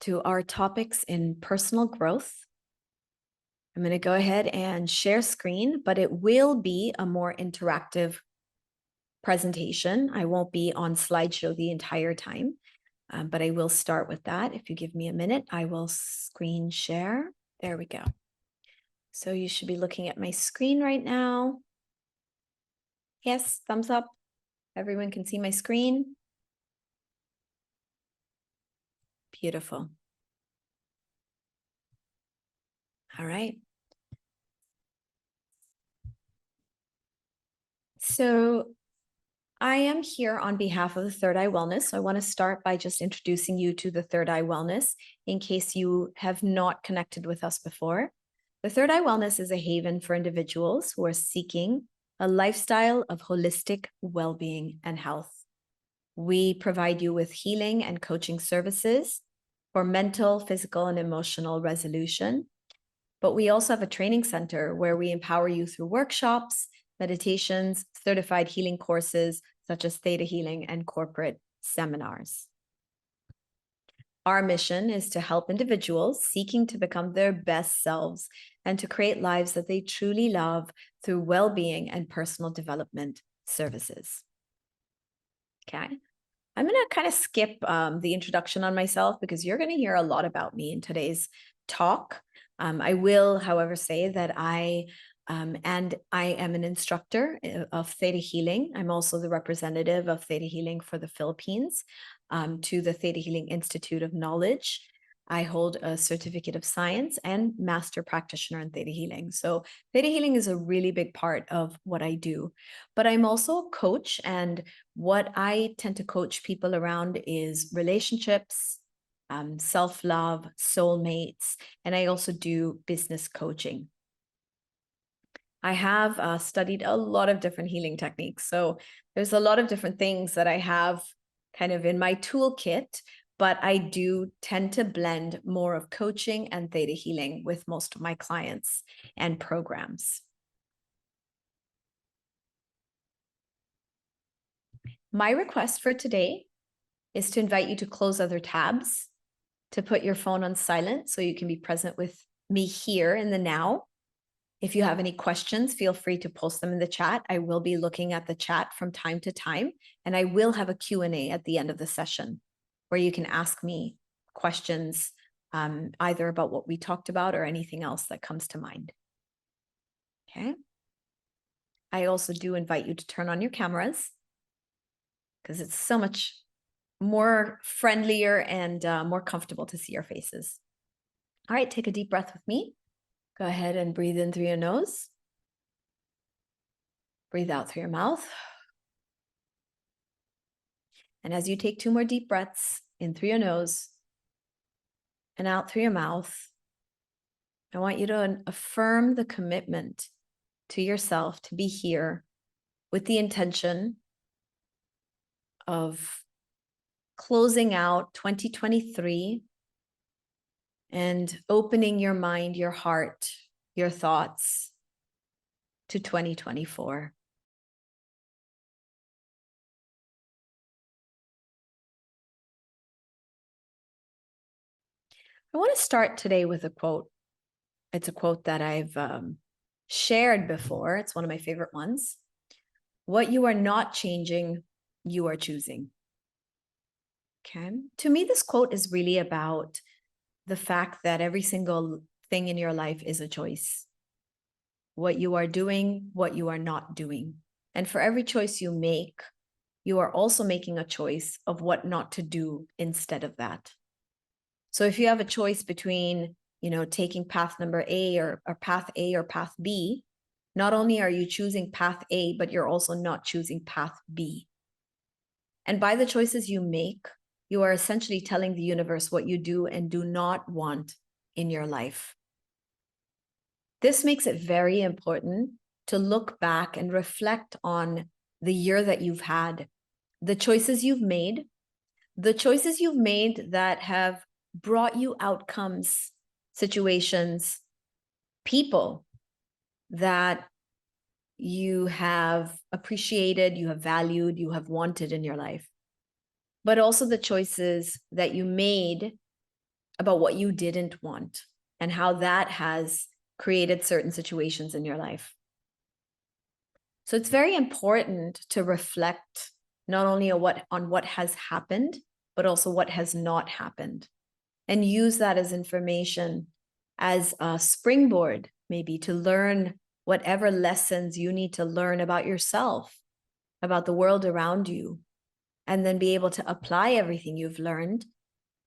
to our topics in personal growth. I'm going to go ahead and share screen, but it will be a more interactive presentation. I won't be on slideshow the entire time, but I will start with that. If you give me a minute, I will screen share. There we go. So you should be looking at my screen right now. Yes, thumbs up. Everyone can see my screen. Beautiful. All right. So I am here on behalf of the Third Eye Wellness. So I want to start by just introducing you to the Third Eye Wellness in case you have not connected with us before. The Third Eye Wellness is a haven for individuals who are seeking a lifestyle of holistic well-being and health. We provide you with healing and coaching services for mental, physical, and emotional resolution. But we also have a training center where we empower you through workshops, meditations, certified healing courses, such as theta healing and corporate seminars. Our mission is to help individuals seeking to become their best selves and to create lives that they truly love through well-being and personal development services. Okay. I'm going to kind of skip the introduction on myself because you're going to hear a lot about me in today's talk. I will, however, say that I am an instructor of Theta Healing. I'm also the representative of Theta Healing for the Philippines to the Theta Healing Institute of Knowledge. I hold a certificate of science and master practitioner in Theta Healing. So Theta Healing is a really big part of what I do. But I'm also a coach, and what I tend to coach people around is relationships, self-love, soulmates, and I also do business coaching. I have studied a lot of different healing techniques. So there's a lot of different things that I have kind of in my toolkit, but I do tend to blend more of coaching and theta healing with most of my clients and programs. My request for today is to invite you to close other tabs, to put your phone on silent so you can be present with me here in the now. If you have any questions, feel free to post them in the chat. I will be looking at the chat from time to time, and I will have a Q&A at the end of the session where you can ask me questions either about what we talked about or anything else that comes to mind. Okay. I also do invite you to turn on your cameras because it's so much more friendlier and more comfortable to see your faces. All right, take a deep breath with me. Go ahead and breathe in through your nose. Breathe out through your mouth. And as you take 2 more deep breaths in through your nose and out through your mouth, I want you to affirm the commitment to yourself to be here with the intention of closing out 2023 and opening your mind, your heart, your thoughts to 2024. I want to start today with a quote. It's a quote that I've shared before. It's one of my favorite ones. What you are not changing, you are choosing. Okay. To me, this quote is really about the fact that every single thing in your life is a choice. What you are doing, what you are not doing. And for every choice you make, you are also making a choice of what not to do instead of that. So if you have a choice between, taking path number A or path A or path B, not only are you choosing path A, but you're also not choosing path B. And by the choices you make, you are essentially telling the universe what you do and do not want in your life. This makes it very important to look back and reflect on the year that you've had, the choices you've made that have brought you outcomes, situations, people that you have appreciated, you have valued, you have wanted in your life, but also the choices that you made about what you didn't want and how that has created certain situations in your life. So it's very important to reflect not only on what has happened, but also what has not happened, and use that as information, as a springboard, maybe to learn whatever lessons you need to learn about yourself, about the world around you, and then be able to apply everything you've learned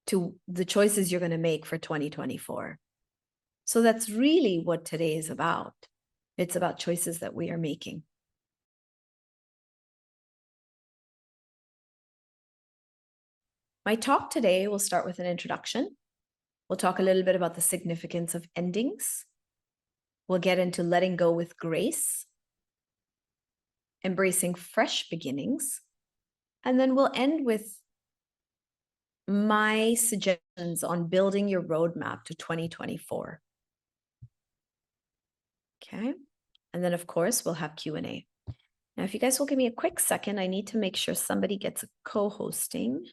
to the choices you're going to make for 2024. So that's really what today is about. It's about choices that we are making. My talk today will start with an introduction. We'll talk a little bit about the significance of endings. We'll get into letting go with grace, embracing fresh beginnings, and then we'll end with my suggestions on building your roadmap to 2024. Okay. And then, of course, we'll have Q&A. Now, if you guys will give me a quick second, I need to make sure somebody gets a co-hosting.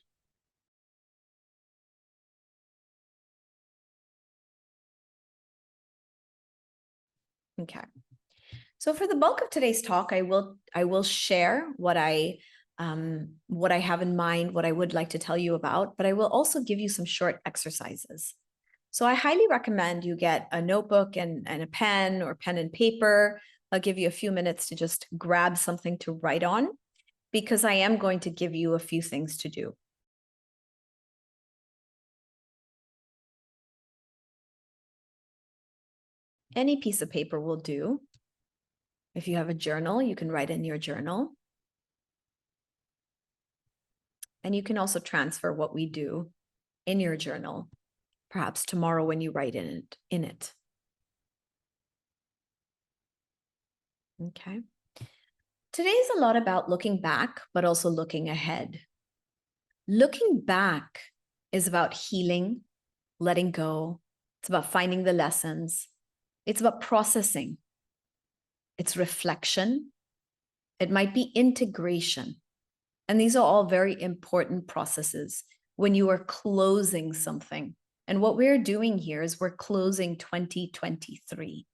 Okay. So for the bulk of today's talk, I will share what I have in mind, what I would like to tell you about, but I will also give you some short exercises. So I highly recommend you get a notebook and a pen or pen and paper. I'll give you a few minutes to just grab something to write on, because I am going to give you a few things to do. Any piece of paper will do. If you have a journal, you can write in your journal. And you can also transfer what we do in your journal, perhaps tomorrow when you write in it. Okay. Today's a lot about looking back, but also looking ahead. Looking back is about healing, letting go. It's about finding the lessons. It's about processing. It's reflection. It might be integration. And these are all very important processes when you are closing something. And what we're doing here is we're closing 2023.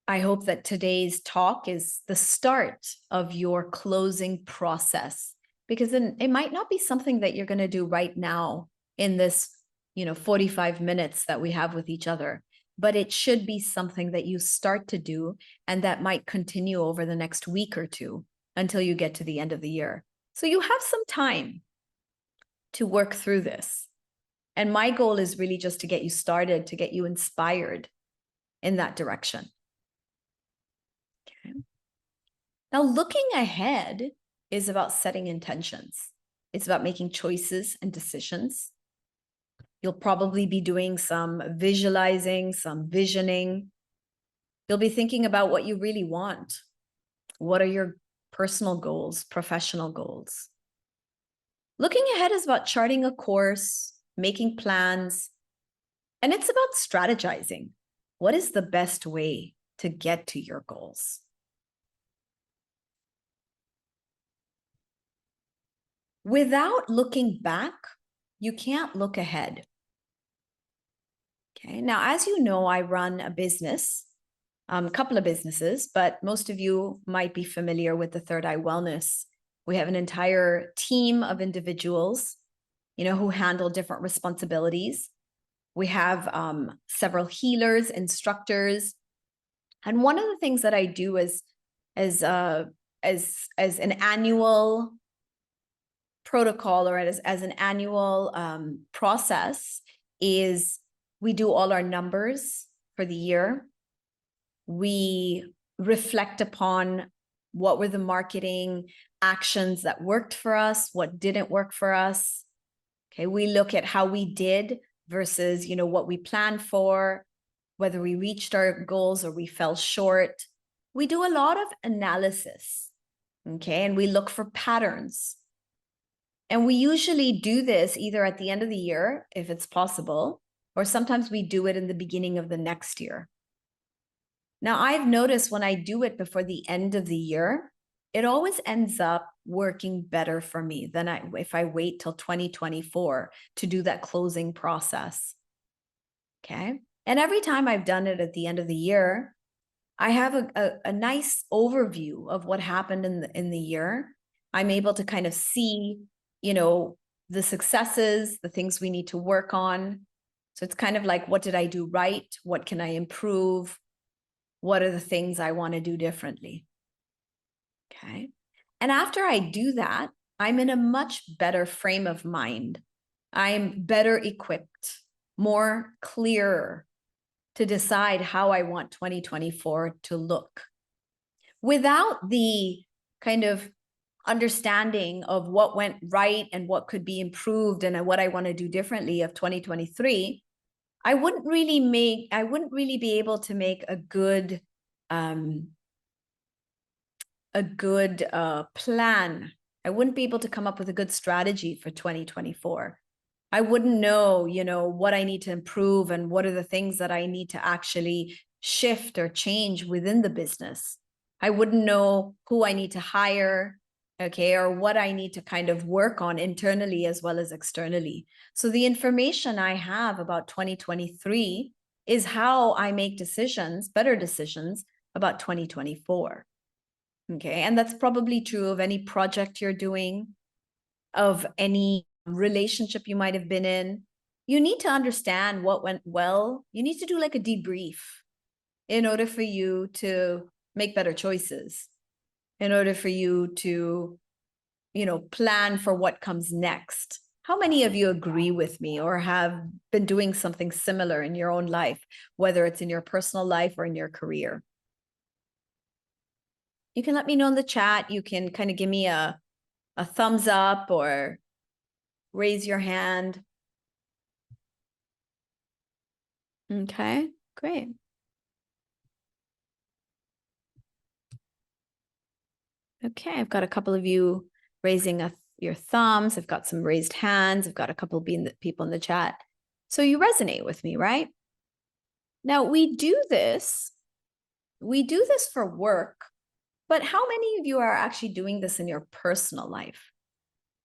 I hope that today's talk is the start of your closing process, because then it might not be something that you're going to do right now in this, 45 minutes that we have with each other, but it should be something that you start to do and that might continue over the next week or two until you get to the end of the year. So you have some time to work through this. And my goal is really just to get you started, to get you inspired in that direction. Okay. Now, looking ahead is about setting intentions. It's about making choices and decisions. You'll probably be doing some visualizing, some visioning. You'll be thinking about what you really want. What are your personal goals, professional goals? Looking ahead is about charting a course, making plans, and it's about strategizing. What is the best way to get to your goals? Without looking back, you can't look ahead. Okay, now, as you know, I run a business, a couple of businesses, but most of you might be familiar with the Third Eye Wellness. We have an entire team of individuals, who handle different responsibilities. We have several healers, instructors, and one of the things that I do as an annual protocol, or as an annual process, is we do all our numbers for the year. We reflect upon what were the marketing actions that worked for us, what didn't work for us. Okay, we look at how we did versus, what we planned for, whether we reached our goals or we fell short. We do a lot of analysis, okay, and we look for patterns. And we usually do this either at the end of the year, if it's possible, or sometimes we do it in the beginning of the next year. Now, I've noticed when I do it before the end of the year, it always ends up working better for me than if I wait till 2024 to do that closing process. Okay. And every time I've done it at the end of the year, I have a nice overview of what happened in the year. I'm able to kind of see, the successes, the things we need to work on. So it's kind of like, what did I do right? What can I improve? What are the things I want to do differently? Okay. And after I do that, I'm in a much better frame of mind. I'm better equipped, more clear to decide how I want 2024 to look. Without the kind of understanding of what went right and what could be improved and what I want to do differently of 2023, I wouldn't really be able to make a good plan. I wouldn't be able to come up with a good strategy for 2024. I wouldn't know, what I need to improve and what are the things that I need to actually shift or change within the business. I wouldn't know who I need to hire, okay, or what I need to kind of work on internally as well as externally. So the information I have about 2023 is how I make decisions, better decisions about 2024. Okay, and that's probably true of any project you're doing, of any relationship you might have been in. You need to understand what went well. You need to do like a debrief in order for you to make better choices, in order for you to, plan for what comes next. How many of you agree with me or have been doing something similar in your own life, whether it's in your personal life or in your career? You can let me know in the chat. You can kind of give me a thumbs up or raise your hand. Okay, great. Okay, I've got a couple of you raising your thumbs. I've got some raised hands. I've got a couple of people in the chat. So you resonate with me, right? Now we do this for work, but how many of you are actually doing this in your personal life?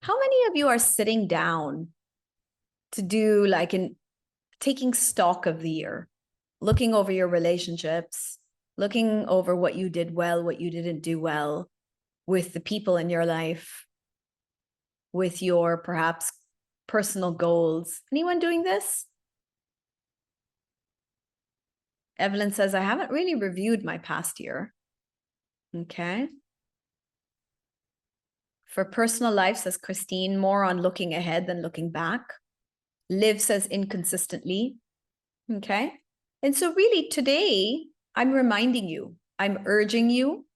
How many of you are sitting down to do like taking stock of the year, looking over your relationships, looking over what you did well, what you didn't do well with the people in your life, with your perhaps personal goals? Anyone doing this? Evelyn says, I haven't really reviewed my past year. Okay. For personal life, says Christine, more on looking ahead than looking back. Liv says inconsistently. Okay. And so really today, I'm reminding you, I'm urging you,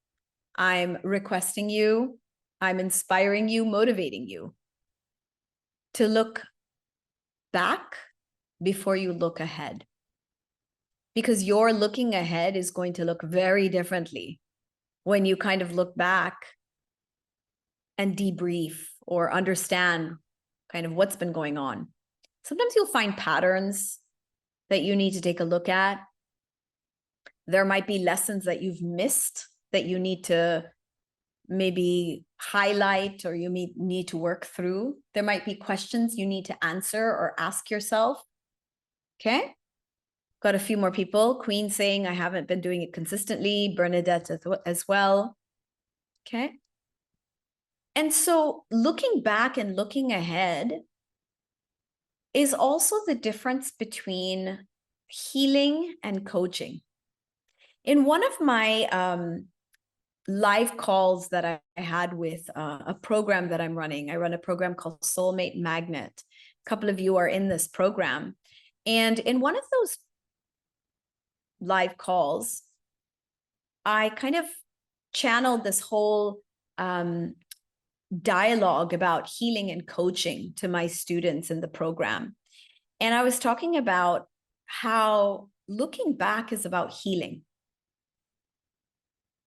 I'm requesting you, I'm inspiring you, motivating you to look back before you look ahead. Because your looking ahead is going to look very differently when you kind of look back and debrief or understand kind of what's been going on. Sometimes you'll find patterns that you need to take a look at. There might be lessons that you've missed that you need to maybe highlight or you need to work through. There might be questions you need to answer or ask yourself. Okay. Got a few more people. Queen saying, I haven't been doing it consistently. Bernadette as well. Okay. And so looking back and looking ahead is also the difference between healing and coaching. In one of my live calls that I had with a program that I'm running, I run a program called Soulmate Magnet. A couple of you are in this program. And in one of those live calls, I kind of channeled this whole dialogue about healing and coaching to my students in the program. And I was talking about how looking back is about healing.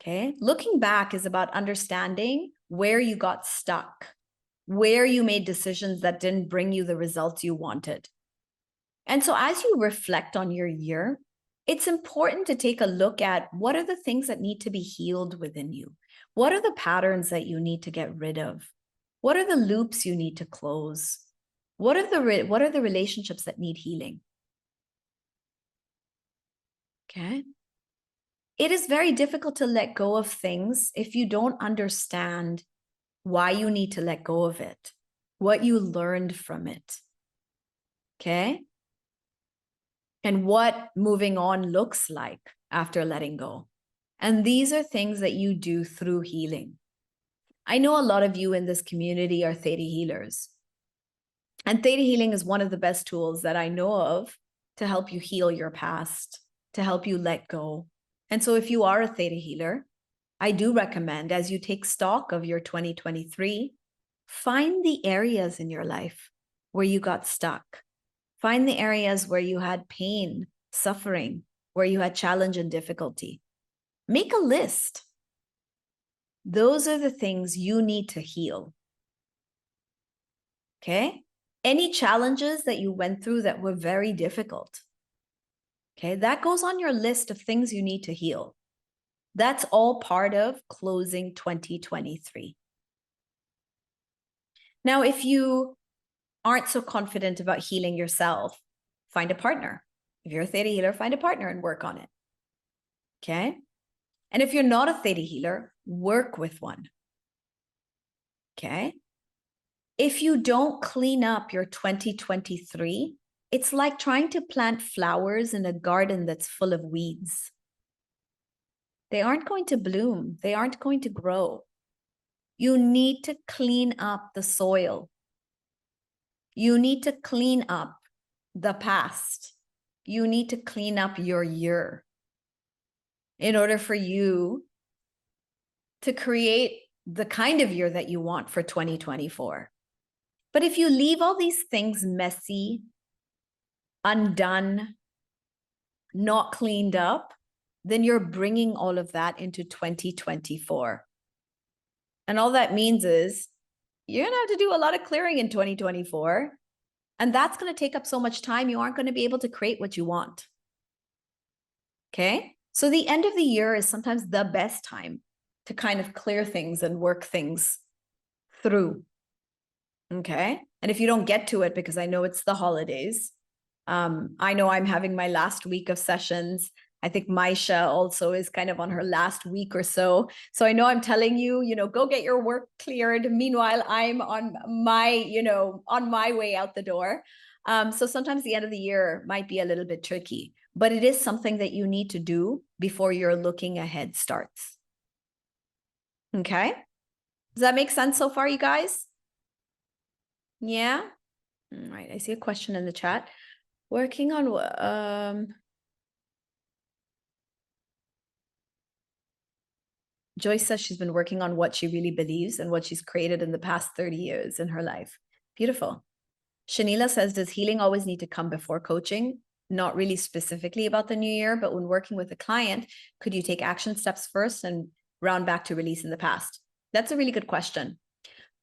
Okay. Looking back is about understanding where you got stuck, where you made decisions that didn't bring you the results you wanted. And so as you reflect on your year, it's important to take a look at what are the things that need to be healed within you. What are the patterns that you need to get rid of? What are the loops you need to close? What are the relationships that need healing? Okay. It is very difficult to let go of things if you don't understand why you need to let go of it, what you learned from it. Okay. And what moving on looks like after letting go. And these are things that you do through healing. I know a lot of you in this community are theta healers. And theta healing is one of the best tools that I know of to help you heal your past, to help you let go. And so if you are a theta healer, I do recommend, as you take stock of your 2023, find the areas in your life where you got stuck. Find the areas where you had pain, suffering, where you had challenge and difficulty. Make a list. Those are the things you need to heal. Okay? Any challenges that you went through that were very difficult. Okay, that goes on your list of things you need to heal. That's all part of closing 2023. Now, if you aren't so confident about healing yourself, find a partner. If you're a theta healer, find a partner and work on it. Okay? And if you're not a theta healer, work with one. Okay? If you don't clean up your 2023, it's like trying to plant flowers in a garden that's full of weeds. They aren't going to bloom. They aren't going to grow. You need to clean up the soil. You need to clean up the past. You need to clean up your year in order for you to create the kind of year that you want for 2024. But if you leave all these things messy, undone, not cleaned up, then you're bringing all of that into 2024. And all that means is you're going to have to do a lot of clearing in 2024. And that's going to take up so much time, you aren't going to be able to create what you want. Okay? So the end of the year is sometimes the best time to kind of clear things and work things through. Okay? And if you don't get to it, because I know it's the holidays, I know I'm having my last week of sessions. I think Maisha also is kind of on her last week or so. So I know I'm telling you, go get your work cleared. Meanwhile, I'm on my way out the door. So sometimes the end of the year might be a little bit tricky, but it is something that you need to do before your looking ahead starts. Okay? Does that make sense so far, you guys? Yeah? All right. I see a question in the chat. Working on Joyce says she's been working on what she really believes and what she's created in the past 30 years in her life. Beautiful. Shanila says, does healing always need to come before coaching? Not really specifically about the new year, but when working with a client, could you take action steps first and round back to release in the past? That's a really good question.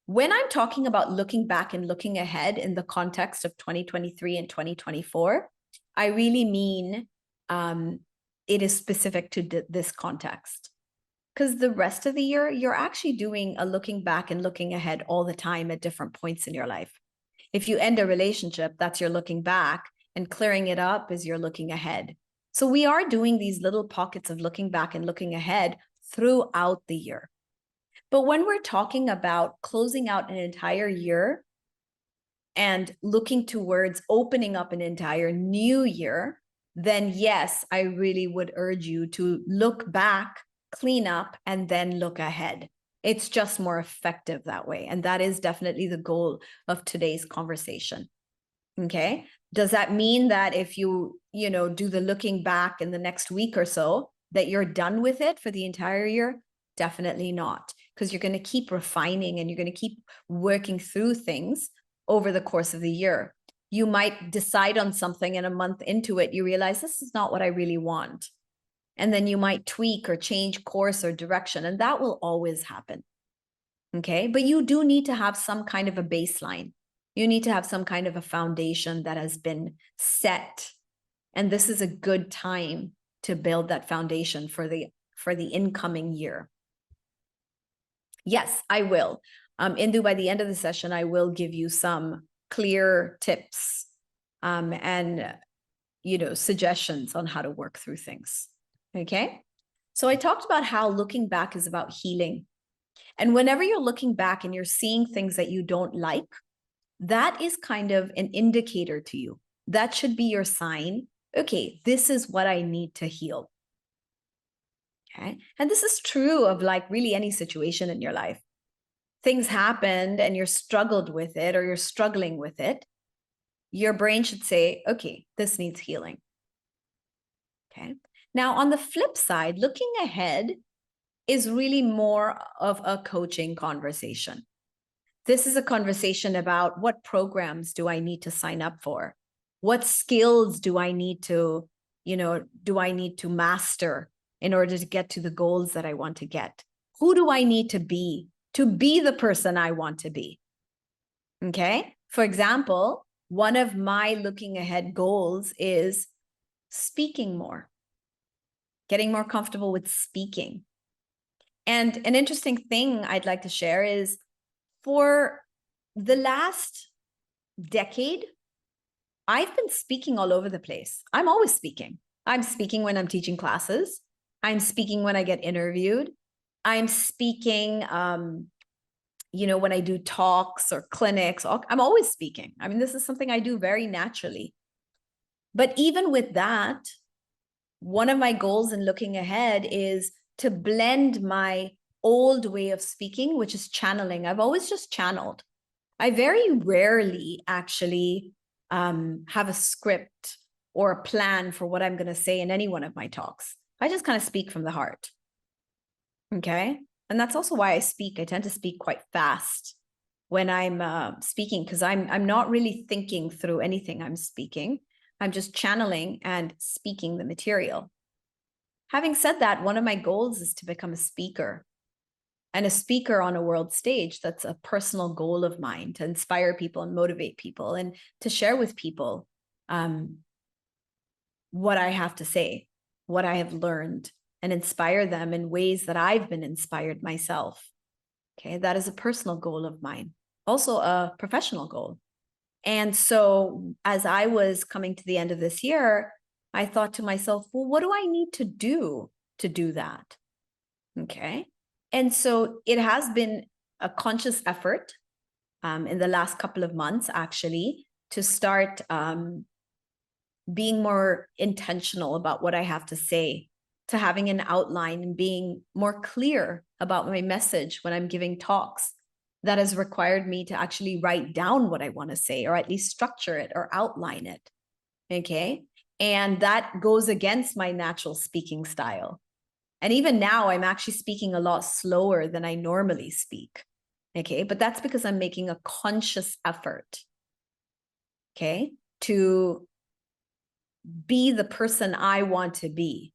When I'm talking about looking back and looking ahead in the context of 2023 and 2024, I really mean it is specific to this context. Because the rest of the year, you're actually doing a looking back and looking ahead all the time at different points in your life. If you end a relationship, that's your looking back, and clearing it up is your looking ahead. So we are doing these little pockets of looking back and looking ahead throughout the year. But when we're talking about closing out an entire year and looking towards opening up an entire new year, then yes, I really would urge you to look back, clean up, and then look ahead. It's just more effective that way. And that is definitely the goal of today's conversation. Okay. Does that mean that if you do the looking back in the next week or so, that you're done with it for the entire year? Definitely not, because you're going to keep refining and you're going to keep working through things over the course of the year. You might decide on something and a month into it, you realize this is not what I really want. And then you might tweak or change course or direction, and that will always happen. Okay. But you do need to have some kind of a baseline. You need to have some kind of a foundation that has been set. And this is a good time to build that foundation for the incoming year. Yes, I will. Indu, by the end of the session, I will give you some clear tips and suggestions on how to work through things. Okay. So I talked about how looking back is about healing. And whenever you're looking back and you're seeing things that you don't like, that is kind of an indicator to you. That should be your sign. Okay, this is what I need to heal. Okay. And this is true of like really any situation in your life. Things happened and you're struggled with it or you're struggling with it. Your brain should say, okay, this needs healing. Okay. Now, on the flip side, looking ahead is really more of a coaching conversation. This is a conversation about what programs do I need to sign up for? What skills do I need to master in order to get to the goals that I want to get? Who do I need to be the person I want to be? Okay. For example, one of my looking ahead goals is speaking more, getting more comfortable with speaking. And an interesting thing I'd like to share is for the last decade, I've been speaking all over the place. I'm always speaking. I'm speaking when I'm teaching classes. I'm speaking when I get interviewed. I'm speaking, when I do talks or clinics. I'm always speaking. I mean, this is something I do very naturally. But even with that, one of my goals in looking ahead is to blend my old way of speaking, which is channeling. I've always just channeled. I very rarely actually have a script or a plan for what I'm going to say in any one of my talks. I just kind of speak from the heart. Okay. And that's also why I speak. I tend to speak quite fast when I'm speaking because I'm not really thinking through anything I'm speaking. I'm just channeling and speaking the material. Having said that, one of my goals is to become a speaker. And a speaker on a world stage, that's a personal goal of mine, to inspire people and motivate people and to share with people what I have to say, what I have learned, and inspire them in ways that I've been inspired myself. Okay, that is a personal goal of mine, also a professional goal. And so as I was coming to the end of this year, I thought to myself, well, what do I need to do that? Okay. And so it has been a conscious effort in the last couple of months, actually, to start being more intentional about what I have to say, to having an outline and being more clear about my message when I'm giving talks. That has required me to actually write down what I want to say, or at least structure it or outline it. Okay. And that goes against my natural speaking style. And even now, I'm actually speaking a lot slower than I normally speak. Okay. But that's because I'm making a conscious effort. Okay. To be the person I want to be,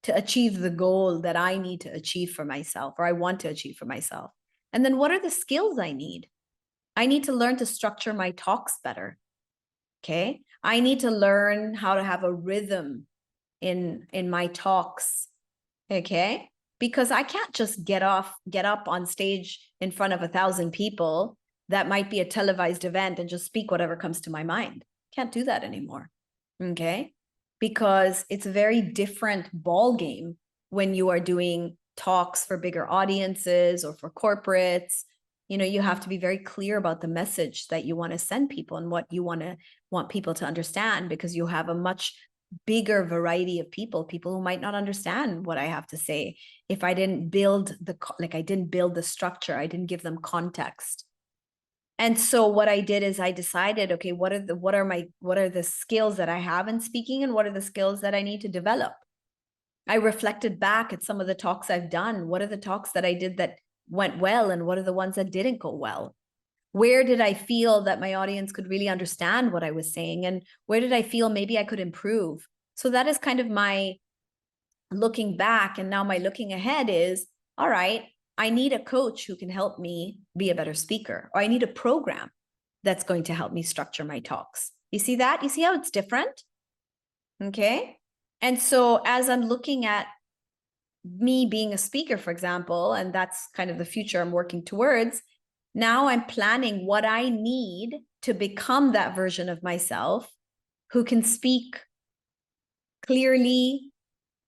to achieve the goal that I need to achieve for myself, or I want to achieve for myself. And then what are the skills I need? I need to learn to structure my talks better. Okay. I need to learn how to have a rhythm in my talks. Okay. Because I can't just get up on stage in front of 1,000 people that might be a televised event and just speak whatever comes to my mind. Can't do that anymore. Okay. Because it's a very different ball game when you are doing talks for bigger audiences or for corporates. You have to be very clear about the message that you want to send people and what you want people to understand, because you have a much bigger variety of people who might not understand what I have to say if I didn't build the structure, I didn't give them context. And so what I did is I decided, okay, what are the skills that I have in speaking, and what are the skills that I need to develop? I reflected back at some of the talks I've done. What are the talks that I did that went well, and what are the ones that didn't go well? Where did I feel that my audience could really understand what I was saying? And where did I feel maybe I could improve? So that is kind of my looking back. And now my looking ahead is, all right, I need a coach who can help me be a better speaker, or I need a program that's going to help me structure my talks. You see that? You see how it's different? Okay. And so as I'm looking at me being a speaker, for example, and that's kind of the future I'm working towards. Now I'm planning what I need to become that version of myself who can speak clearly,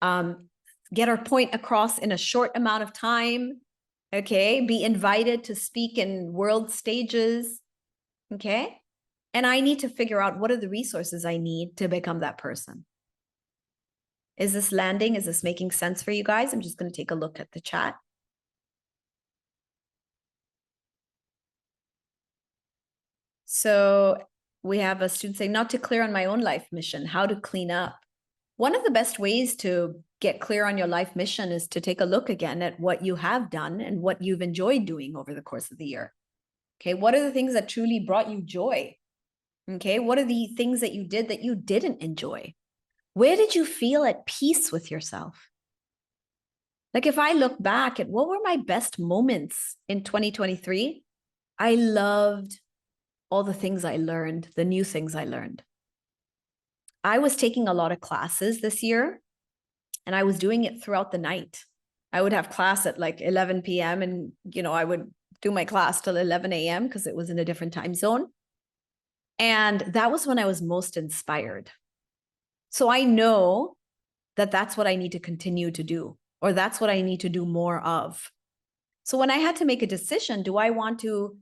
get our point across in a short amount of time, okay, be invited to speak in world stages, okay? And I need to figure out what are the resources I need to become that person. Is this landing? Is this making sense for you guys? I'm just going to take a look at the chat. So we have a student saying, not too clear on my own life mission, how to clean up. One of the best ways to get clear on your life mission is to take a look again at what you have done and what you've enjoyed doing over the course of the year. Okay, what are the things that truly brought you joy? Okay, what are the things that you did that you didn't enjoy? Where did you feel at peace with yourself? Like if I look back at what were my best moments in 2023, I loved all the things I learned, the new things I learned. I was taking a lot of classes this year and I was doing it throughout the night. I would have class at like 11 p.m. and, I would do my class till 11 a.m. because it was in a different time zone. And that was when I was most inspired. So I know that that's what I need to continue to do, or that's what I need to do more of. So when I had to make a decision, do I want to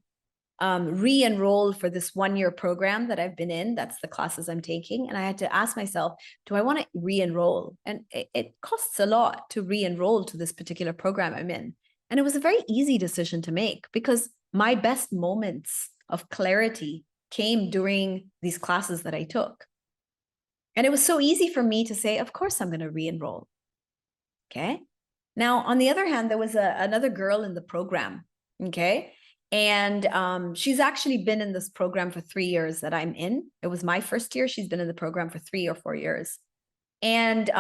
re-enroll for this 1-year program that I've been in? That's the classes I'm taking. And I had to ask myself, do I want to re-enroll? And it costs a lot to re-enroll to this particular program I'm in. And it was a very easy decision to make because my best moments of clarity came during these classes that I took. And it was so easy for me to say, of course, I'm going to re-enroll. Okay. Now, on the other hand, there was another girl in the program. Okay. And she's actually been in this program for 3 years that I'm in. It was my first year. She's been in the program for 3 or 4 years. And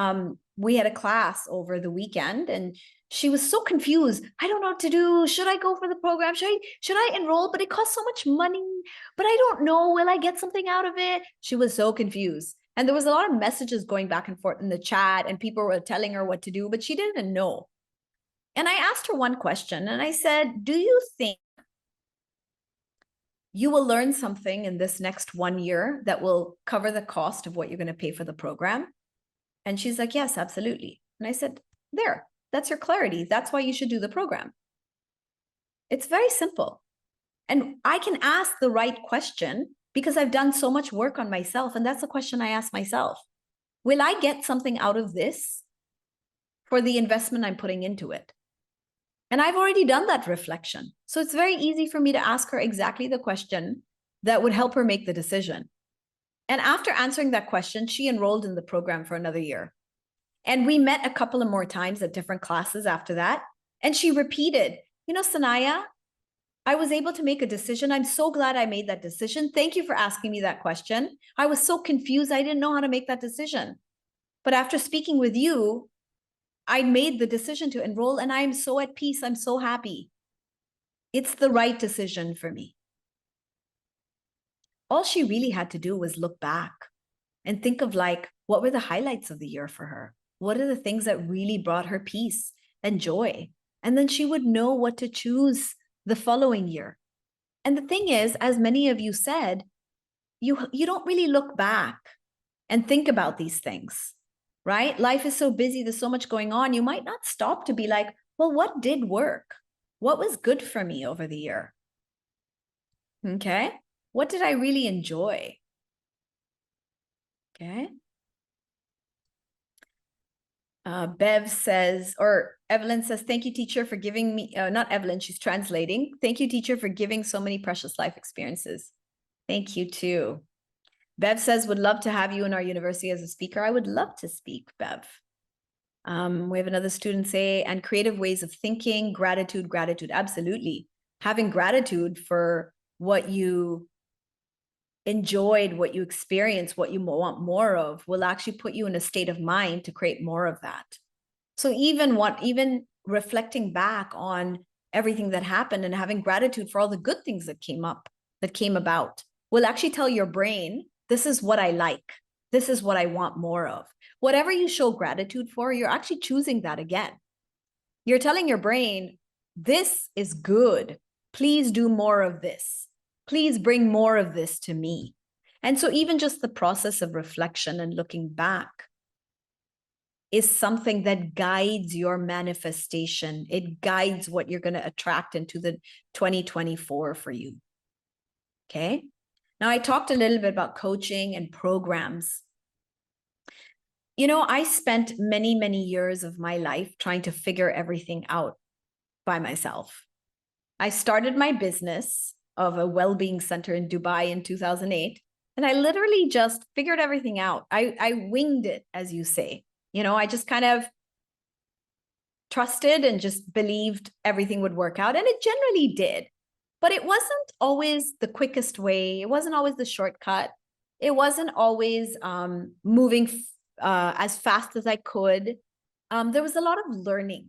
we had a class over the weekend and she was so confused. I don't know what to do. Should I go for the program? Should I enroll? But it costs so much money. But I don't know. Will I get something out of it? She was so confused. And there was a lot of messages going back and forth in the chat and people were telling her what to do, but she didn't know. And I asked her one question and I said, do you think you will learn something in this next 1 year that will cover the cost of what you're going to pay for the program? And she's like, yes, absolutely. And I said, there, that's your clarity. That's why you should do the program. It's very simple. And I can ask the right question because I've done so much work on myself. And that's the question I ask myself. Will I get something out of this for the investment I'm putting into it? And I've already done that reflection. So it's very easy for me to ask her exactly the question that would help her make the decision. And after answering that question, she enrolled in the program for another year. And we met a couple of more times at different classes after that. And she repeated, Sanaiyah, I was able to make a decision. I'm so glad I made that decision. Thank you for asking me that question. I was so confused. I didn't know how to make that decision. But after speaking with you, I made the decision to enroll and I am so at peace. I'm so happy. It's the right decision for me. All she really had to do was look back and think of what were the highlights of the year for her? What are the things that really brought her peace and joy? And then she would know what to choose the following year. And the thing is, as many of you said, you don't really look back and think about these things, right? Life is so busy. There's so much going on. You might not stop to be like, well, what did work? What was good for me over the year? Okay. What did I really enjoy? Okay. Bev says, or Evelyn says, thank you, teacher, for giving me, not Evelyn, she's translating. Thank you, teacher, for giving so many precious life experiences. Thank you too. Bev says, would love to have you in our university as a speaker. I would love to speak, Bev. We have another student say, and creative ways of thinking, gratitude, absolutely. Having gratitude for what you enjoyed, what you experienced, what you want more of will actually put you in a state of mind to create more of that. So even reflecting back on everything that happened and having gratitude for all the good things that came about will actually tell your brain, this is what I like. This is what I want more of. Whatever you show gratitude for, you're actually choosing that again. You're telling your brain, this is good. Please do more of this. Please bring more of this to me. And so even just the process of reflection and looking back is something that guides your manifestation. It guides what you're going to attract into the 2024 for you. Okay. Now, I talked a little bit about coaching and programs. You know, I spent many, many years of my life trying to figure everything out by myself. I started my business of a well-being center in Dubai in 2008, and I literally just figured everything out. I winged it, as you say. You know, I just kind of trusted and just believed everything would work out, and it generally did. But it wasn't always the quickest way. It wasn't always the shortcut. It wasn't always moving as fast as I could. There was a lot of learning,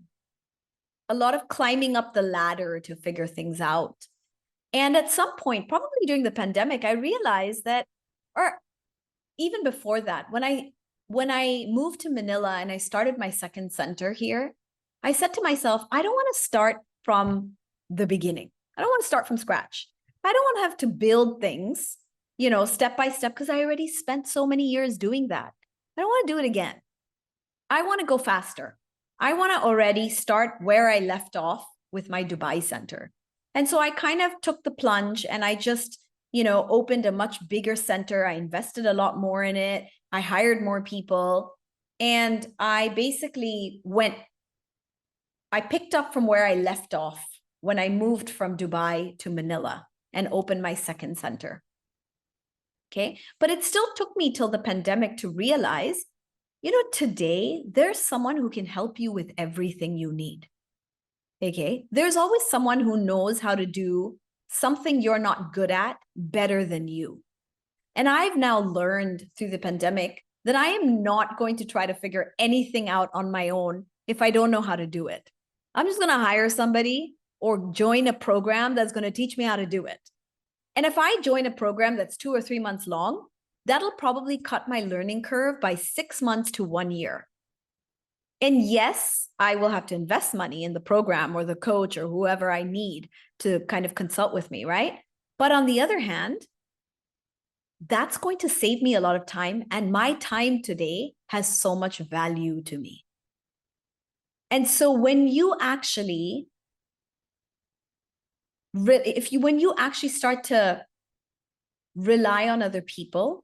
a lot of climbing up the ladder to figure things out. And at some point, probably during the pandemic, I realized that, or even before that, when I moved to Manila and I started my second center here, I said to myself, I don't want to start from the beginning. I don't want to start from scratch. I don't want to have to build things, you know, step by step, because I already spent so many years doing that. I don't want to do it again. I want to go faster. I want to already start where I left off with my Dubai center. And so I kind of took the plunge and I just, you know, opened a much bigger center. I invested a lot more in it. I hired more people. And I basically I picked up from where I left off when I moved from Dubai to Manila and opened my second center. Okay. But it still took me till the pandemic to realize, you know, today there's someone who can help you with everything you need. Okay. There's always someone who knows how to do something you're not good at better than you. And I've now learned through the pandemic that I am not going to try to figure anything out on my own if I don't know how to do it. I'm just going to hire somebody or join a program that's going to teach me how to do it. And if I join a program that's 2 or 3 months long, that'll probably cut my learning curve by 6 months to 1 year. And yes, I will have to invest money in the program or the coach or whoever I need to kind of consult with me, right? But on the other hand, that's going to save me a lot of time. And my time today has so much value to me. And so when you actually, when you actually start to rely on other people,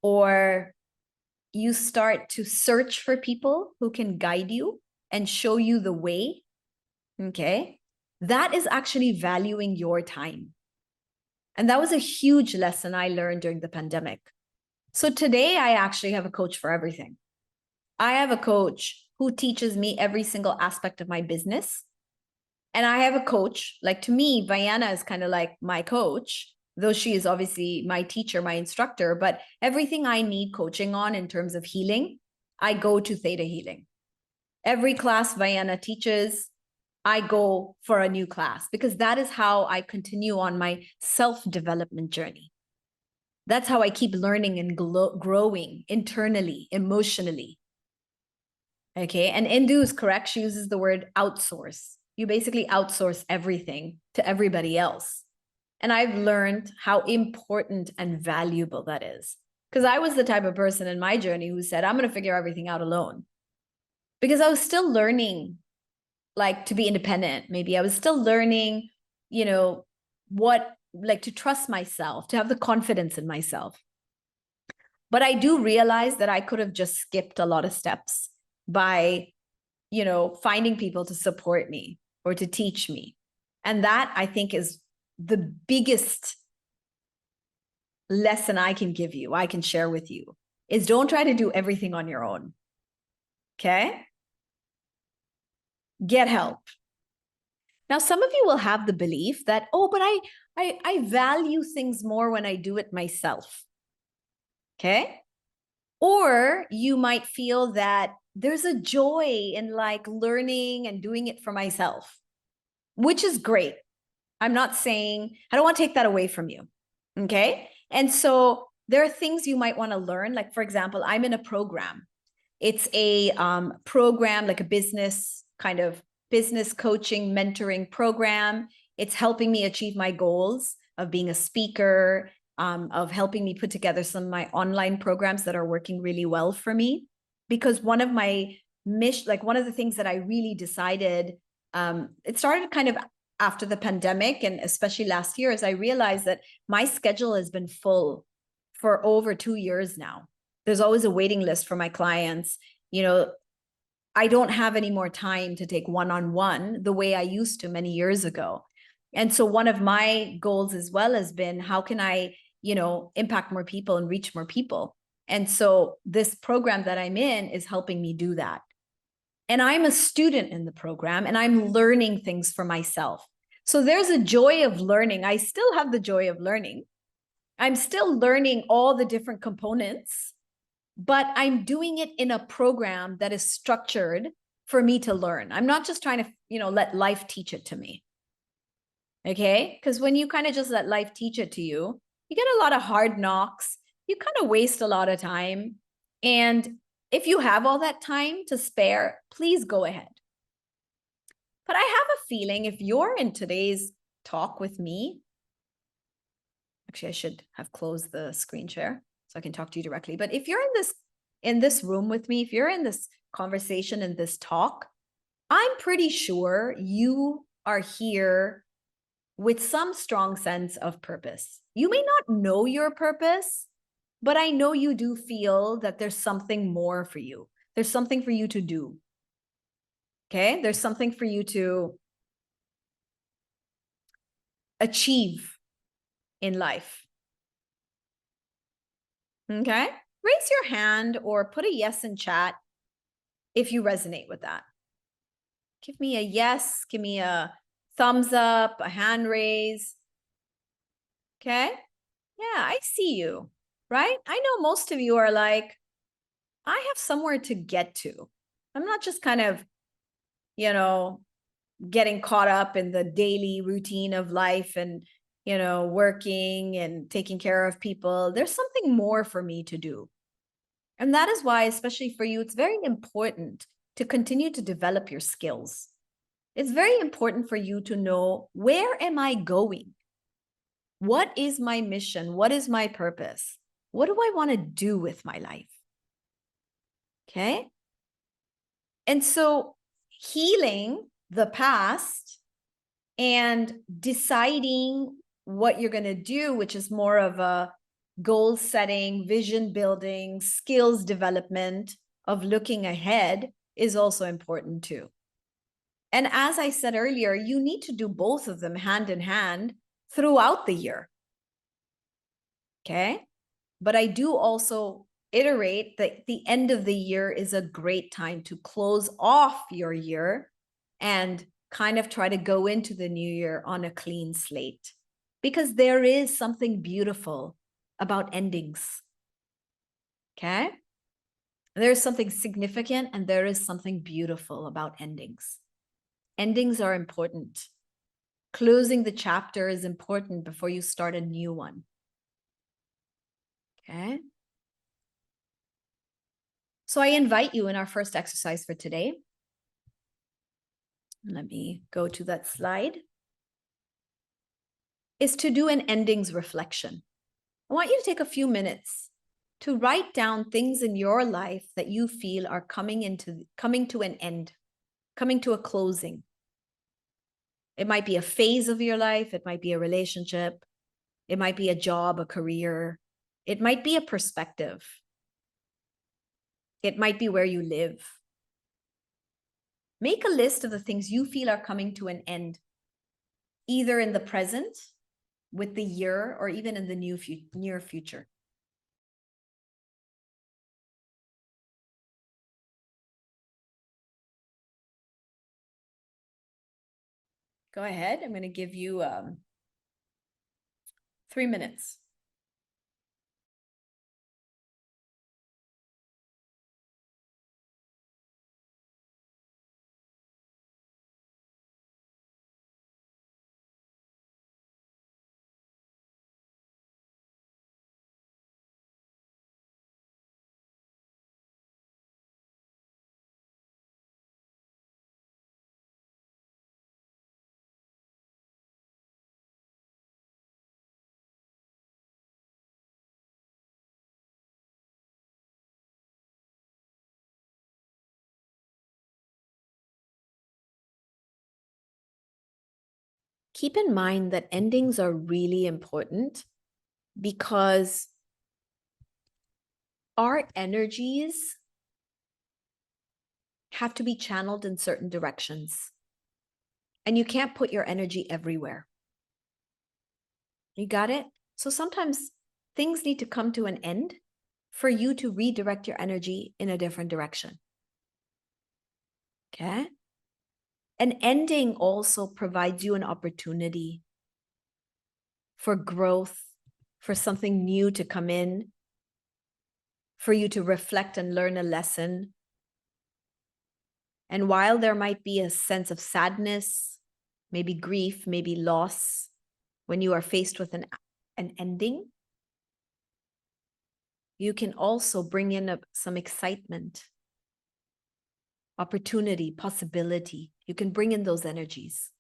or you start to search for people who can guide you and show you the way, okay, that is actually valuing your time. And that was a huge lesson I learned during the pandemic. So today I actually have a coach for everything. I have a coach who teaches me every single aspect of my business. And I have a coach, like to me, Vianna is kind of like my coach, though she is obviously my teacher, my instructor, but everything I need coaching on in terms of healing, I go to Theta Healing. Every class Vianna teaches, I go for a new class, because that is how I continue on my self-development journey. That's how I keep learning and growing internally, emotionally. Okay, and Indu is correct. She uses the word outsource. You basically outsource everything to everybody else. And I've learned how important and valuable that is. Because I was the type of person in my journey who said, I'm going to figure everything out alone. Because I was still learning, like, to be independent. Maybe I was still learning, you know, like to trust myself, to have the confidence in myself. But I do realize that I could have just skipped a lot of steps by, you know, finding people to support me or to teach me. And that, I think, is the biggest lesson I can give you, I can share with you, is don't try to do everything on your own. Okay? Get help. Now, some of you will have the belief that, oh, but I value things more when I do it myself. Okay? Or you might feel that there's a joy in like learning and doing it for myself, which is great. I'm not saying, I don't want to take that away from you. Okay. And so there are things you might want to learn. Like, for example, I'm in a program. It's a program, like a business kind of business coaching, mentoring program. It's helping me achieve my goals of being a speaker, of helping me put together some of my online programs that are working really well for me. Because one of my one of the things that I really decided, it started kind of after the pandemic, and especially last year, as I realized that my schedule has been full for over 2 years now. There's always a waiting list for my clients. I don't have any more time to take one-on-one the way I used to many years ago. And so one of my goals as well has been, how can I, impact more people and reach more people? And so this program that I'm in is helping me do that. And I'm a student in the program and I'm learning things for myself. So there's a joy of learning. I still have the joy of learning. I'm still learning all the different components, but I'm doing it in a program that is structured for me to learn. I'm not just trying to, let life teach it to me. Okay? Because when you kind of just let life teach it to you, you get a lot of hard knocks. You kind of waste a lot of time. And if you have all that time to spare, please go ahead. But I have a feeling if you're in today's talk with me, actually, I should have closed the screen share so I can talk to you directly. But if you're in this room with me, if you're in this conversation, in this talk, I'm pretty sure you are here with some strong sense of purpose. You may not know your purpose, but I know you do feel that there's something more for you. There's something for you to do. Okay? There's something for you to achieve in life. Okay? Raise your hand or put a yes in chat if you resonate with that. Give me a yes, give me a thumbs up, a hand raise. Okay? Yeah, I see you, right? I know most of you are like, I have somewhere to get to. I'm not just kind of, getting caught up in the daily routine of life and, working and taking care of people. There's something more for me to do. And that is why, especially for you, it's very important to continue to develop your skills. It's very important for you to know, where am I going? What is my mission? What is my purpose? What do I want to do with my life? Okay. And so healing the past and deciding what you're going to do, which is more of a goal setting, vision building, skills development of looking ahead, is also important too. And as I said earlier, you need to do both of them hand in hand throughout the year. Okay. But I do also iterate that the end of the year is a great time to close off your year and kind of try to go into the new year on a clean slate, because there is something beautiful about endings. Okay. There's something significant and there is something beautiful about endings. Endings are important. Closing the chapter is important before you start a new one. Okay. So I invite you in our first exercise for today. Let me go to that slide. Is to do an endings reflection. I want you to take a few minutes to write down things in your life that you feel are coming to an end, coming to a closing. It might be a phase of your life. It might be a relationship. It might be a job, a career. It might be a perspective. It might be where you live. Make a list of the things you feel are coming to an end, either in the present, with the year, or even in the near future. Go ahead. I'm going to give you 3 minutes. keep in mind that endings are really important because our energies have to be channeled in certain directions. And you can't put your energy everywhere. You got it? So sometimes things need to come to an end for you to redirect your energy in a different direction. Okay? An ending also provides you an opportunity for growth, for something new to come in, for you to reflect and learn a lesson. And while there might be a sense of sadness, maybe grief, maybe loss, when you are faced with an ending, you can also bring in some excitement, opportunity, possibility. You can bring in those energies.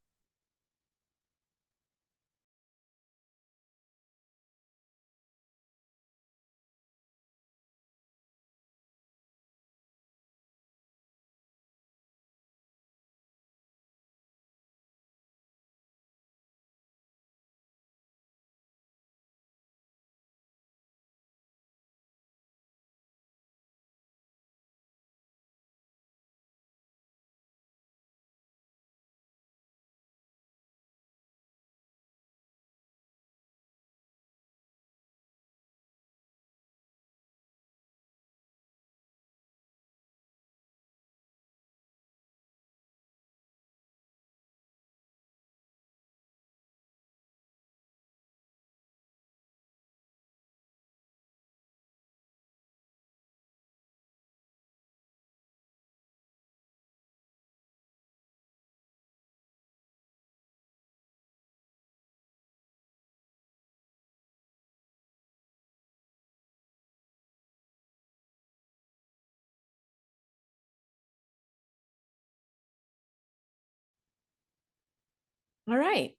All right.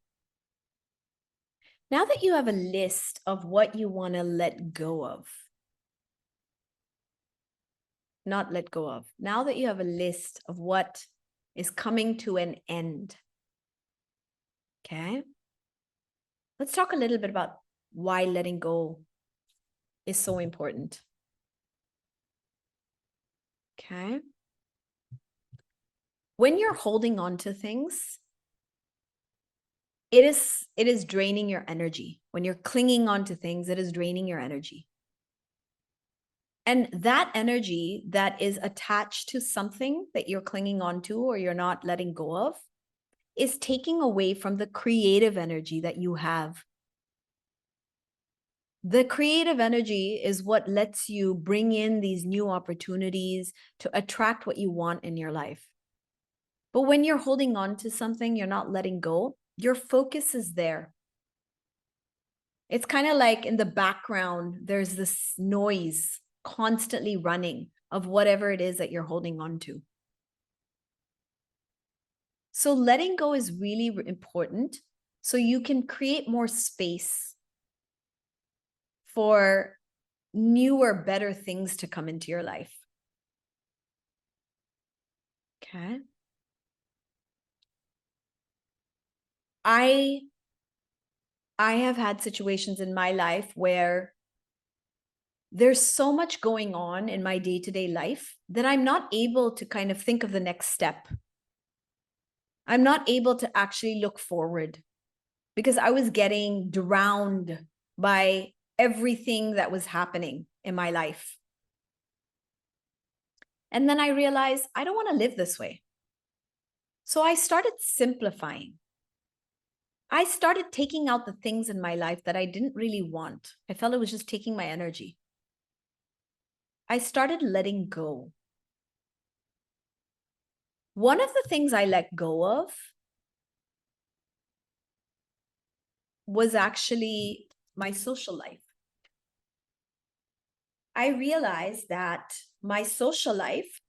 Now that you have a list of what you want to let go of, not let go of, now that you have a list of what is coming to an end, okay, let's talk a little bit about why letting go is so important. Okay. When you're holding on to things, it is draining your energy. When you're clinging on to things, it is draining your energy. And that energy that is attached to something that you're clinging on to or you're not letting go of is taking away from the creative energy that you have. The creative energy is what lets you bring in these new opportunities to attract what you want in your life. But when you're holding on to something, you're not letting go, your focus is there. It's kind of like in the background, there's this noise constantly running of whatever it is that you're holding on to. So letting go is really important so you can create more space for newer, better things to come into your life. Okay. I have had situations in my life where there's so much going on in my day-to-day life that I'm not able to kind of think of the next step. I'm not able to actually look forward because I was getting drowned by everything that was happening in my life. And then I realized I don't want to live this way. So I started simplifying. I started taking out the things in my life that I didn't really want. I felt it was just taking my energy. I started letting go. One of the things I let go of was actually my social life. I realized that my social life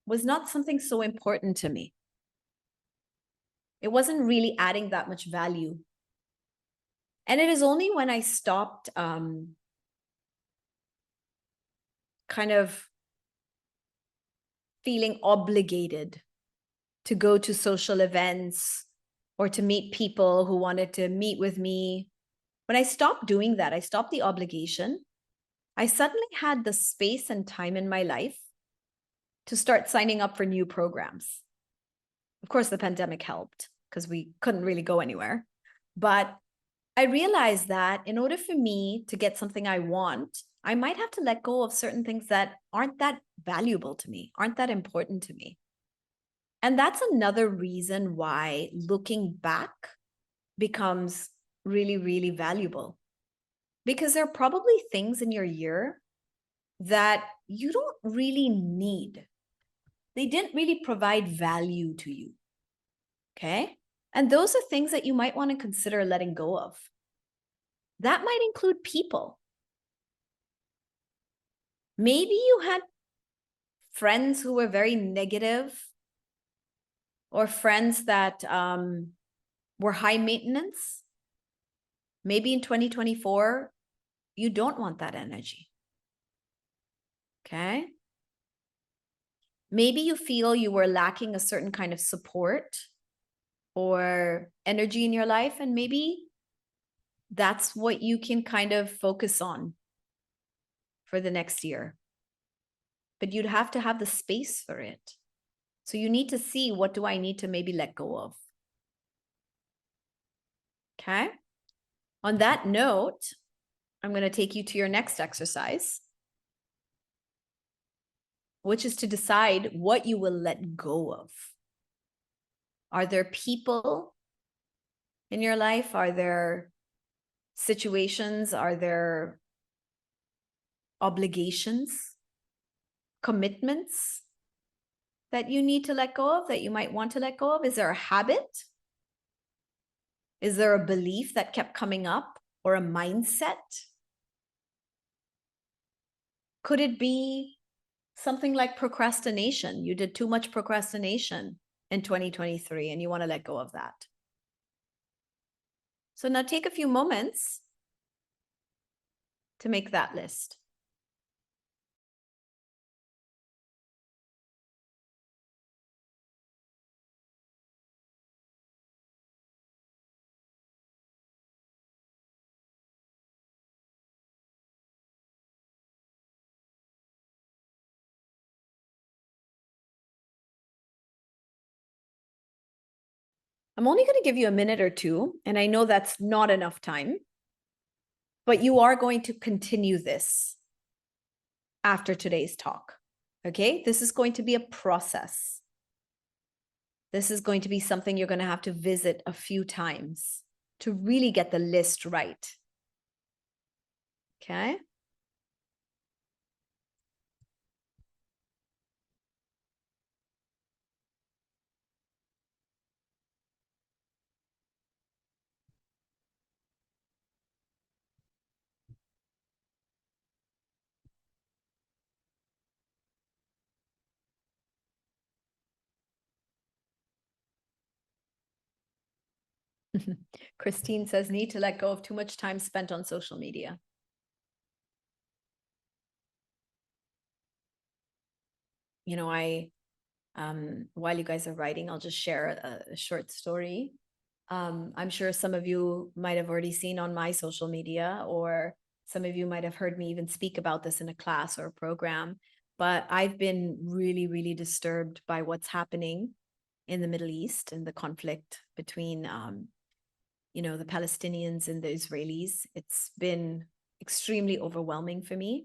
was not something so important to me. It wasn't really adding that much value. And it is only when I stopped kind of feeling obligated to go to social events or to meet people who wanted to meet with me. When I stopped doing that, I stopped the obligation. I suddenly had the space and time in my life to start signing up for new programs. Of course, the pandemic helped because we couldn't really go anywhere. But I realized that in order for me to get something I want, I might have to let go of certain things that aren't that valuable to me, aren't that important to me. And that's another reason why looking back becomes really, really valuable. Because there are probably things in your year that you don't really need. They didn't really provide value to you. Okay. And those are things that you might want to consider letting go of. That might include people. Maybe you had friends who were very negative, or friends that were high maintenance. Maybe in 2024, you don't want that energy. Okay. Maybe you feel you were lacking a certain kind of support or energy in your life, and maybe that's what you can kind of focus on for the next year. But you'd have to have the space for it. So you need to see, what do I need to maybe let go of? Okay. On that note, I'm going to take you to your next exercise, which is to decide what you will let go of. Are there people in your life? Are there situations? Are there obligations, commitments that you need to let go of, that you might want to let go of? Is there a habit? Is there a belief that kept coming up, or a mindset? Could it be something like procrastination? You did too much procrastination in 2023 and you want to let go of that. So now take a few moments to make that list. I'm only going to give you a minute or two, and I know that's not enough time, but you are going to continue this after today's talk. Okay, this is going to be a process. This is going to be something you're going to have to visit a few times to really get the list right. Okay. Christine says, need to let go of too much time spent on social media. You know, while you guys are writing, I'll just share a short story. I'm sure some of you might have already seen on my social media, or some of you might have heard me even speak about this in a class or a program, but I've been really, really disturbed by what's happening in the Middle East and the conflict between, the Palestinians and the Israelis. It's been extremely overwhelming for me.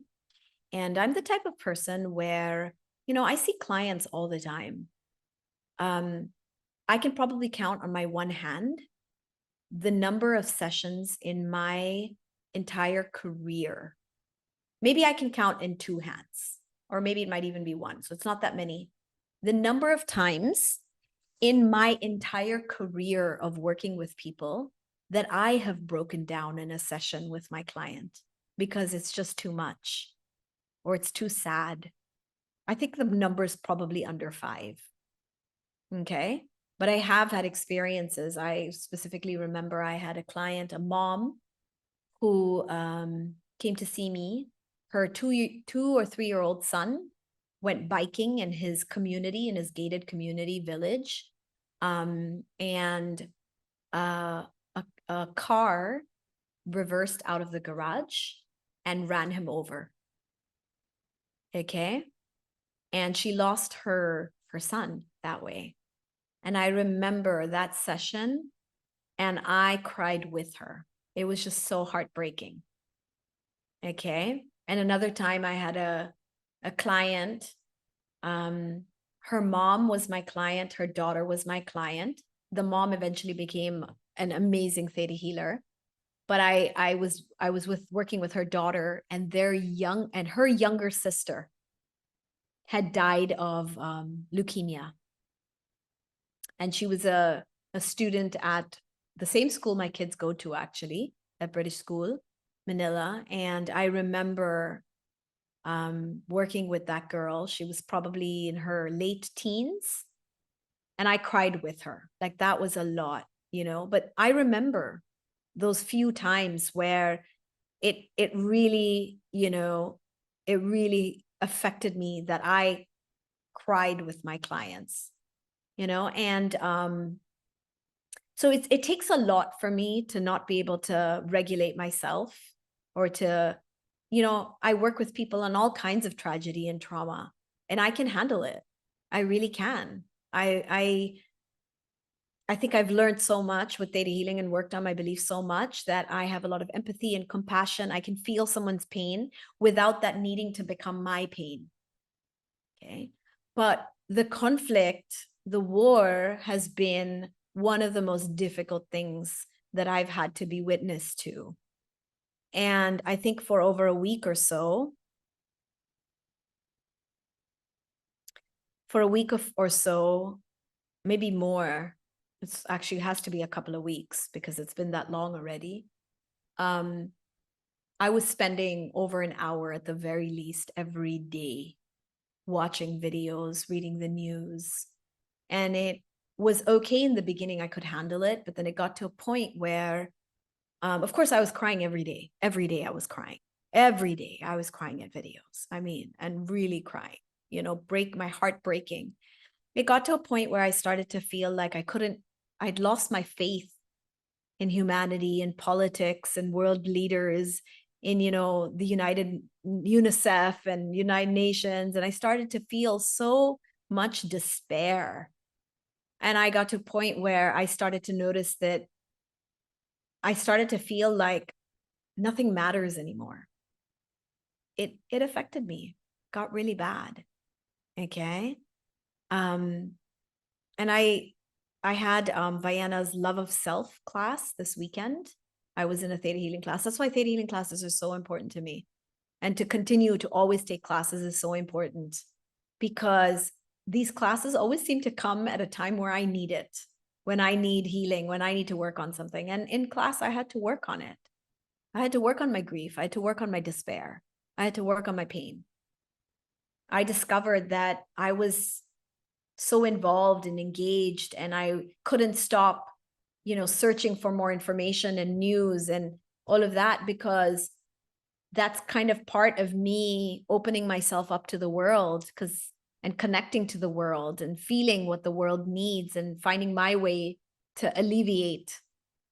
And I'm the type of person where, I see clients all the time. I can probably count on my one hand the number of sessions in my entire career. Maybe I can count in two hands, or maybe it might even be one. So it's not that many. The number of times in my entire career of working with people that I have broken down in a session with my client because it's just too much, or it's too sad. I think the number is probably under 5. Okay. But I have had experiences. I specifically remember I had a client, a mom, who came to see me. Her 2 or 3-year-old son went biking in his community, in his gated community village. And a car reversed out of the garage and ran him over. Okay. And she lost her son that way. And I remember that session and I cried with her. It was just so heartbreaking. Okay. And another time I had a client. Her mom was my client. Her daughter was my client. The mom eventually became an amazing theta healer. But I was working with her daughter, and her younger sister had died of leukemia. And she was a student at the same school my kids go to, actually, at British School, Manila. And I remember working with that girl. She was probably in her late teens. And I cried with her. Like, that was a lot, you know. But I remember those few times where it really, you know, it really affected me, that I cried with my clients, you know. And so it takes a lot for me to not be able to regulate myself, or to, you know, I work with people on all kinds of tragedy and trauma, and I can handle it. I really can. I think I've learned so much with theta healing and worked on my beliefs so much that I have a lot of empathy and compassion. I can feel someone's pain without that needing to become my pain. Okay. But the conflict, the war, has been one of the most difficult things that I've had to be witness to. And I think for over a week or so, maybe more, it's actually has to be a couple of weeks because it's been that long already. I was spending over an hour at the very least every day watching videos, reading the news. And it was okay in the beginning. I could handle it, but then it got to a point where, of course, I was crying every day. Every day I was crying. Every day I was crying at videos. I mean, and really crying, you know, my heart breaking. It got to a point where I started to feel like I'd lost my faith in humanity and politics and world leaders, in, you know, the UNICEF and United Nations. And I started to feel so much despair. And I got to a point where I started to notice that I started to feel like nothing matters anymore. It affected me, got really bad. Okay. And I had Vienna's Love of Self class this weekend. I was in a theta healing class. That's why theta healing classes are so important to me. And to continue to always take classes is so important, because these classes always seem to come at a time where I need it, when I need healing, when I need to work on something. And in class, I had to work on it. I had to work on my grief. I had to work on my despair. I had to work on my pain. I discovered that I was so involved and engaged, and I couldn't stop, you know, searching for more information and news and all of that, because that's kind of part of me opening myself up to the world, and connecting to the world and feeling what the world needs and finding my way to alleviate,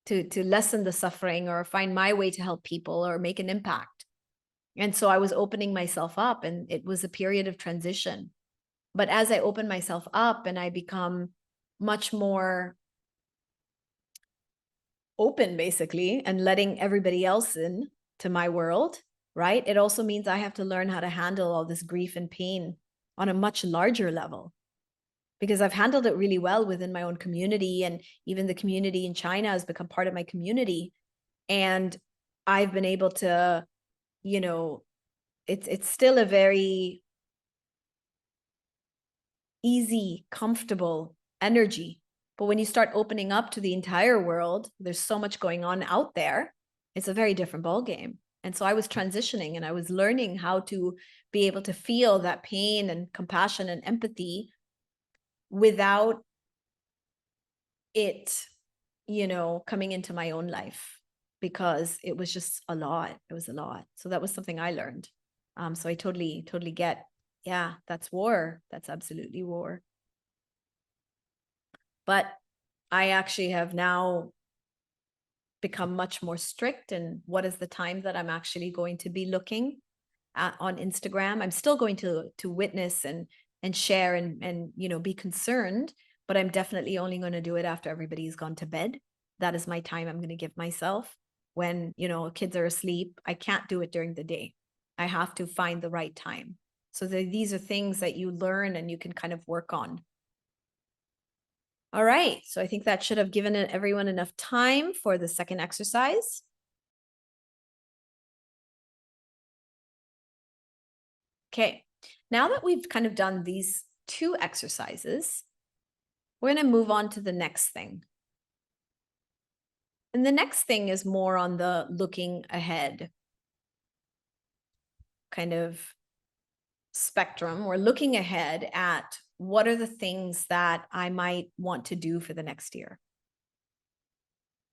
to lessen the suffering, or find my way to help people or make an impact. And so I was opening myself up, and it was a period of transition. But as I open myself up and I become much more open, basically, and letting everybody else in to my world, right? It also means I have to learn how to handle all this grief and pain on a much larger level, because I've handled it really well within my own community, and even the community in China has become part of my community. And I've been able to, you know, it's still a very easy, comfortable energy. But when you start opening up to the entire world, there's so much going on out there. It's a very different ballgame. And so I was transitioning, and I was learning how to be able to feel that pain and compassion and empathy without it, you know, coming into my own life, because it was just a lot. It was a lot. So that was something I learned. So I totally get, yeah, that's war. That's absolutely war. But I actually have now become much more strict and what is the time that I'm actually going to be looking at on Instagram. I'm still going to witness and share and be concerned, but I'm definitely only going to do it after everybody's gone to bed. That is my time I'm going to give myself when kids are asleep. I can't do it during the day. I have to find the right time. So these are things that you learn and you can kind of work on. All right, so I think that should have given everyone enough time for the second exercise. Okay, now that we've kind of done these two exercises, we're going to move on to the next thing. And the next thing is more on the looking ahead kind of spectrum. We're looking ahead at what are the things that I might want to do for the next year?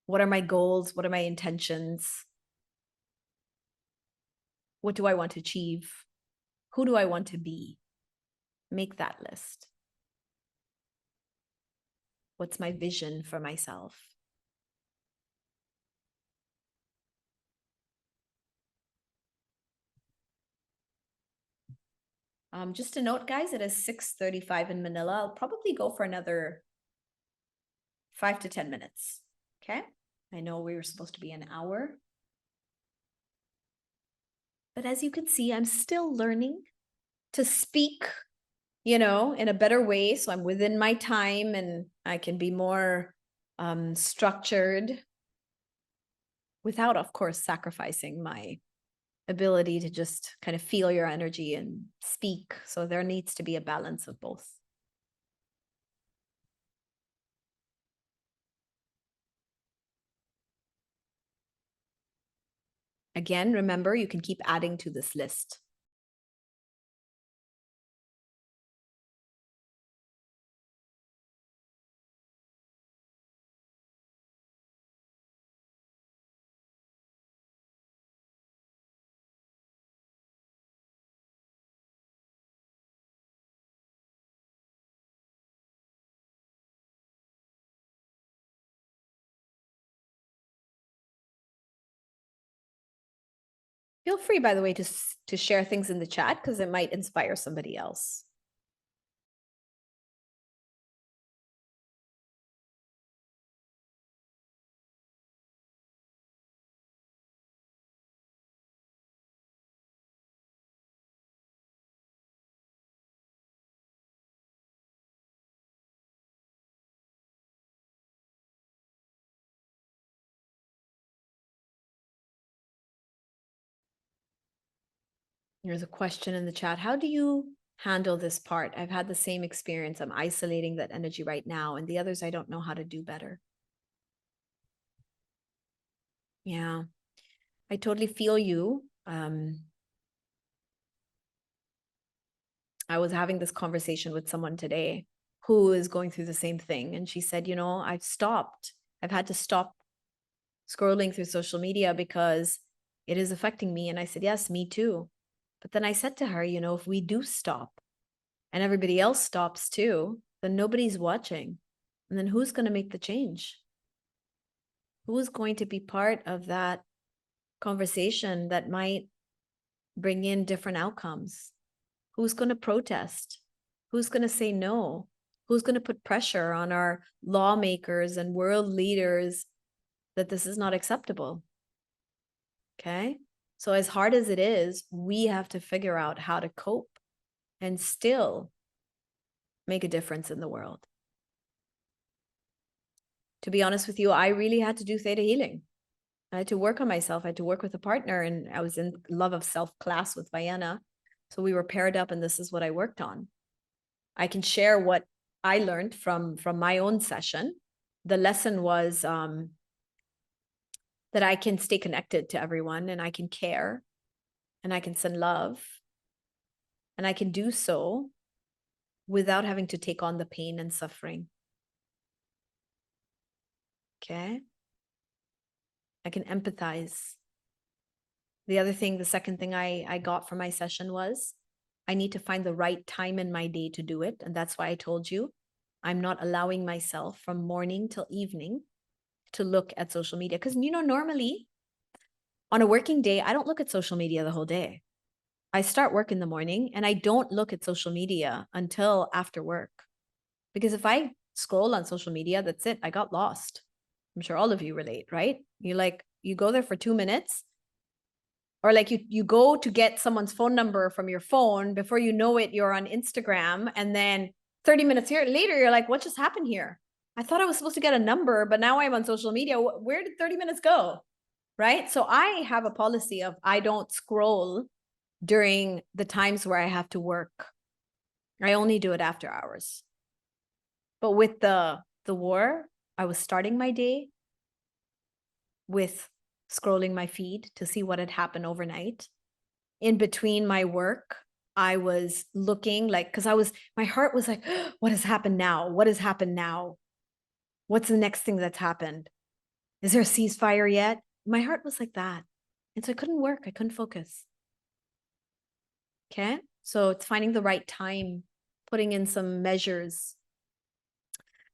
What are my goals? What are my intentions? What do I want to achieve? Who do I want to be? Make that list. What's my vision for myself? Just a note, guys, it is 6:35 in Manila. I'll probably go for another 5 to 10 minutes. Okay. I know we were supposed to be an hour. But as you can see, I'm still learning to speak, in a better way. So I'm within my time and I can be more structured without, of course, sacrificing my ability to just kind of feel your energy and speak. So there needs to be a balance of both. Again, remember, you can keep adding to this list. Feel free, by the way, to share things in the chat because it might inspire somebody else. There's a question in the chat. How do you handle this part? I've had the same experience. I'm isolating that energy right now, and the others I don't know how to do better. Yeah, I totally feel you. I was having this conversation with someone today who is going through the same thing. And she said, I've stopped. I've had to stop scrolling through social media because it is affecting me. And I said, yes, me too. But then I said to her, if we do stop and everybody else stops too, then nobody's watching. And then who's going to make the change? Who's going to be part of that conversation that might bring in different outcomes? Who's going to protest? Who's going to say no? Who's going to put pressure on our lawmakers and world leaders that this is not acceptable? Okay. So as hard as it is, we have to figure out how to cope and still make a difference in the world. To be honest with you, I really had to do theta healing. I had to work on myself. I had to work with a partner, and I was in love of self class with Vienna. So we were paired up, and this is what I worked on. I can share what I learned from my own session. The lesson was that I can stay connected to everyone, and I can care, and I can send love, and I can do so without having to take on the pain and suffering. Okay. I can empathize. The other thing, the second thing I got from my session was I need to find the right time in my day to do it. And that's why I told you I'm not allowing myself from morning till evening to look at social media. Because, normally on a working day, I don't look at social media the whole day. I start work in the morning and I don't look at social media until after work. Because if I scroll on social media, that's it. I got lost. I'm sure all of you relate, right? You go there for 2 minutes, or like you go to get someone's phone number from your phone. Before you know it, you're on Instagram. And then 30 minutes later, you're like, what just happened here? I thought I was supposed to get a number, but now I'm on social media. Where did 30 minutes go? Right? So I have a policy of I don't scroll during the times where I have to work. I only do it after hours. But with the war, I was starting my day with scrolling my feed to see what had happened overnight. In between my work, I was looking because my heart was like, what has happened now? What has happened now? What's the next thing that's happened? Is there a ceasefire yet? My heart was like that. And so I couldn't work. I couldn't focus. Okay. So it's finding the right time, putting in some measures.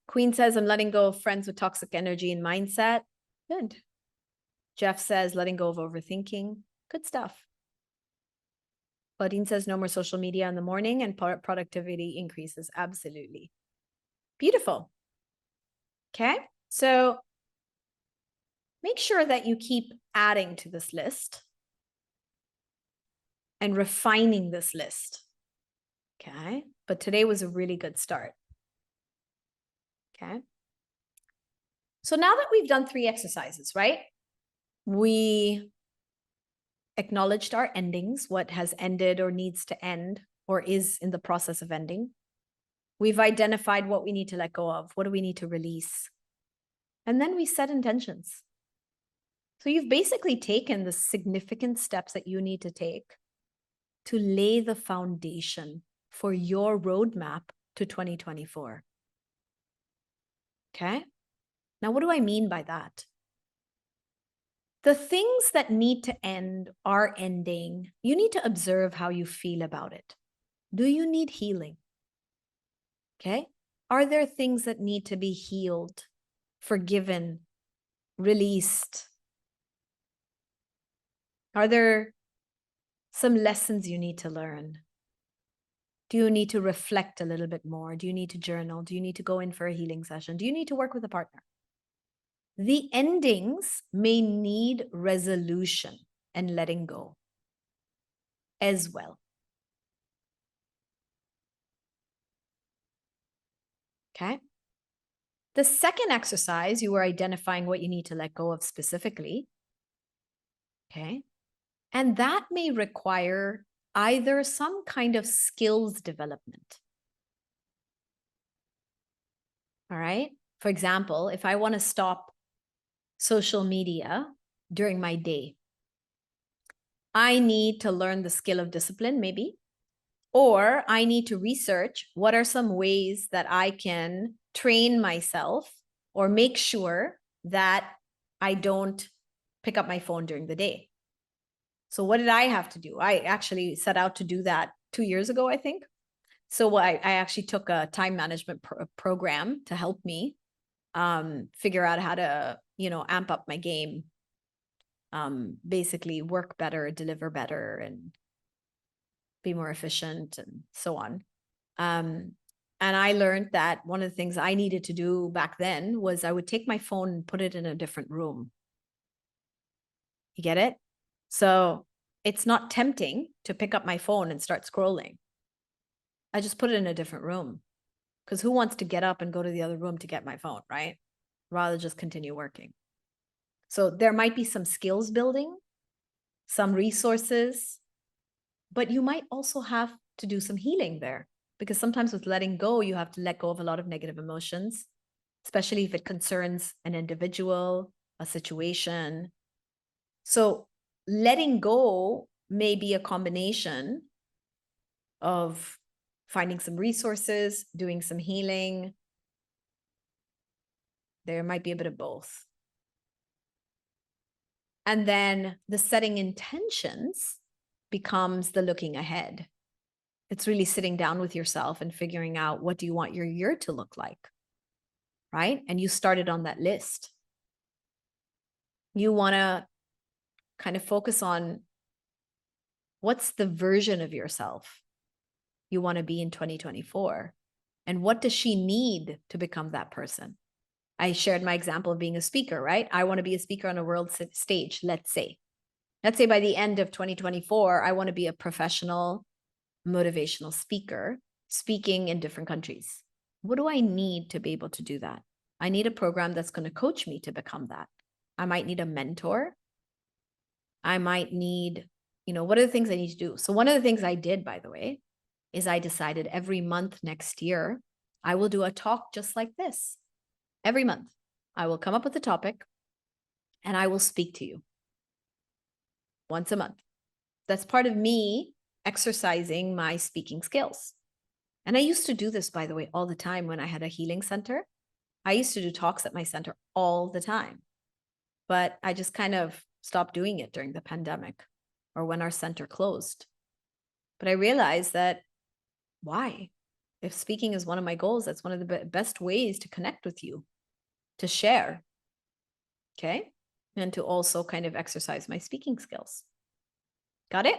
Queen says, I'm letting go of friends with toxic energy and mindset. Good. Jeff says, letting go of overthinking. Good stuff. Claudine says, no more social media in the morning and productivity increases. Absolutely. Beautiful. Okay. So make sure that you keep adding to this list and refining this list. Okay. But today was a really good start. Okay. So now that we've done 3 exercises, right? We acknowledged our endings, what has ended or needs to end or is in the process of ending. We've identified what we need to let go of. What do we need to release? And then we set intentions. So you've basically taken the significant steps that you need to take to lay the foundation for your roadmap to 2024. Okay? Now, what do I mean by that? The things that need to end are ending. You need to observe how you feel about it. Do you need healing? Okay? Are there things that need to be healed, forgiven, released? Are there some lessons you need to learn? Do you need to reflect a little bit more? Do you need to journal? Do you need to go in for a healing session? Do you need to work with a partner? The endings may need resolution and letting go as well. Okay. The second exercise, you were identifying what you need to let go of specifically. Okay. And that may require either some kind of skills development. All right. For example, if I want to stop social media during my day, I need to learn the skill of discipline, maybe, or I need to research what are some ways that I can train myself or make sure that I don't pick up my phone during the day. So what did I have to do? I actually set out to do that 2 years ago, I think. So I actually took a time management program to help me figure out how to, amp up my game, basically work better, deliver better, and be more efficient and so on. And I learned that one of the things I needed to do back then was I would take my phone and put it in a different room. You get it? So it's not tempting to pick up my phone and start scrolling. I just put it in a different room, because who wants to get up and go to the other room to get my phone, right? Rather just continue working. So there might be some skills building, some resources, but you might also have to do some healing there, because sometimes with letting go, you have to let go of a lot of negative emotions, especially if it concerns an individual, a situation. So letting go may be a combination of finding some resources, doing some healing. There might be a bit of both. And then the setting intentions becomes the looking ahead. It's really sitting down with yourself and figuring out, what do you want your year to look like? Right? And you started on that list. You want to kind of focus on what's the version of yourself you want to be in 2024? And what does she need to become that person? I shared my example of being a speaker, right? I want to be a speaker on a world stage, let's say. Let's say by the end of 2024, I want to be a professional motivational speaker speaking in different countries. What do I need to be able to do that? I need a program that's going to coach me to become that. I might need a mentor. I might need, what are the things I need to do? So one of the things I did, by the way, is I decided every month next year, I will do a talk just like this. Every month, I will come up with a topic and I will speak to you once a month. That's part of me exercising my speaking skills. And I used to do this, by the way, all the time when I had a healing center. I used to do talks at my center all the time, but I just kind of stopped doing it during the pandemic or when our center closed. But I realized that why? If speaking is one of my goals, that's one of the best ways to connect with you, to share, okay? And to also kind of exercise my speaking skills. Got it?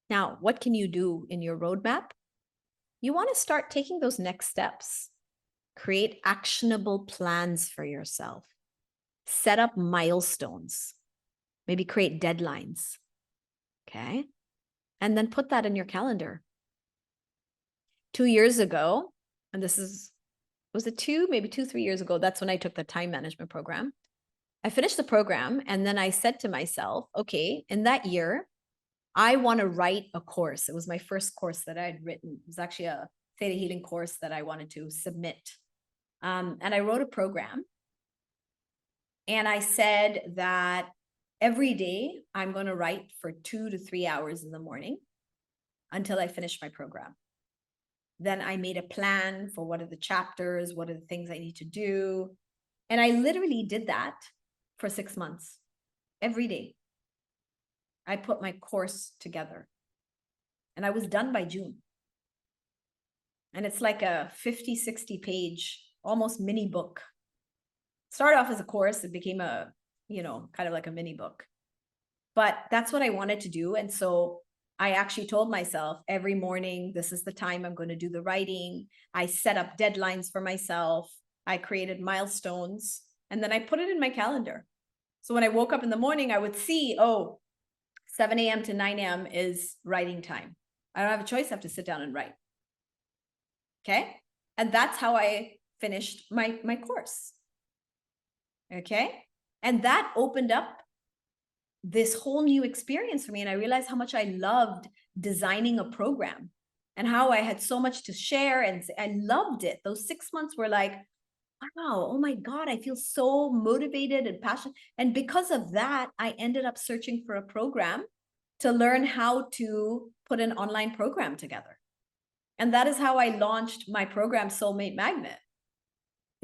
Now, what can you do in your roadmap? You want to start taking those next steps. Create actionable plans for yourself. Set up milestones. Maybe create deadlines. Okay? And then put that in your calendar. 2 years ago, and was it 3 years ago? That's when I took the time management program. I finished the program and then I said to myself, okay, in that year, I want to write a course. It was my first course that I had written. It was actually a theta healing course that I wanted to submit. And I wrote a program. And I said that every day I'm going to write for 2 to 3 hours in the morning until I finish my program. Then I made a plan for what are the chapters, what are the things I need to do. And I literally did that for 6 months. Every day I put my course together and I was done by June. And it's like a 50, 60 page, almost mini book. Started off as a course, it became a, kind of like a mini book. But that's what I wanted to do. And so I actually told myself every morning, this is the time I'm going to do the writing. I set up deadlines for myself. I created milestones and then I put it in my calendar. So when I woke up in the morning, I would see, 7 a.m. to 9 a.m. is writing time. I don't have a choice. I have to sit down and write. Okay. And that's how I finished my course. Okay. And that opened up this whole new experience for me. And I realized how much I loved designing a program and how I had so much to share. And I loved it. Those 6 months were like, wow, oh my God, I feel so motivated and passionate. And because of that, I ended up searching for a program to learn how to put an online program together. And that is how I launched my program, Soulmate Magnet.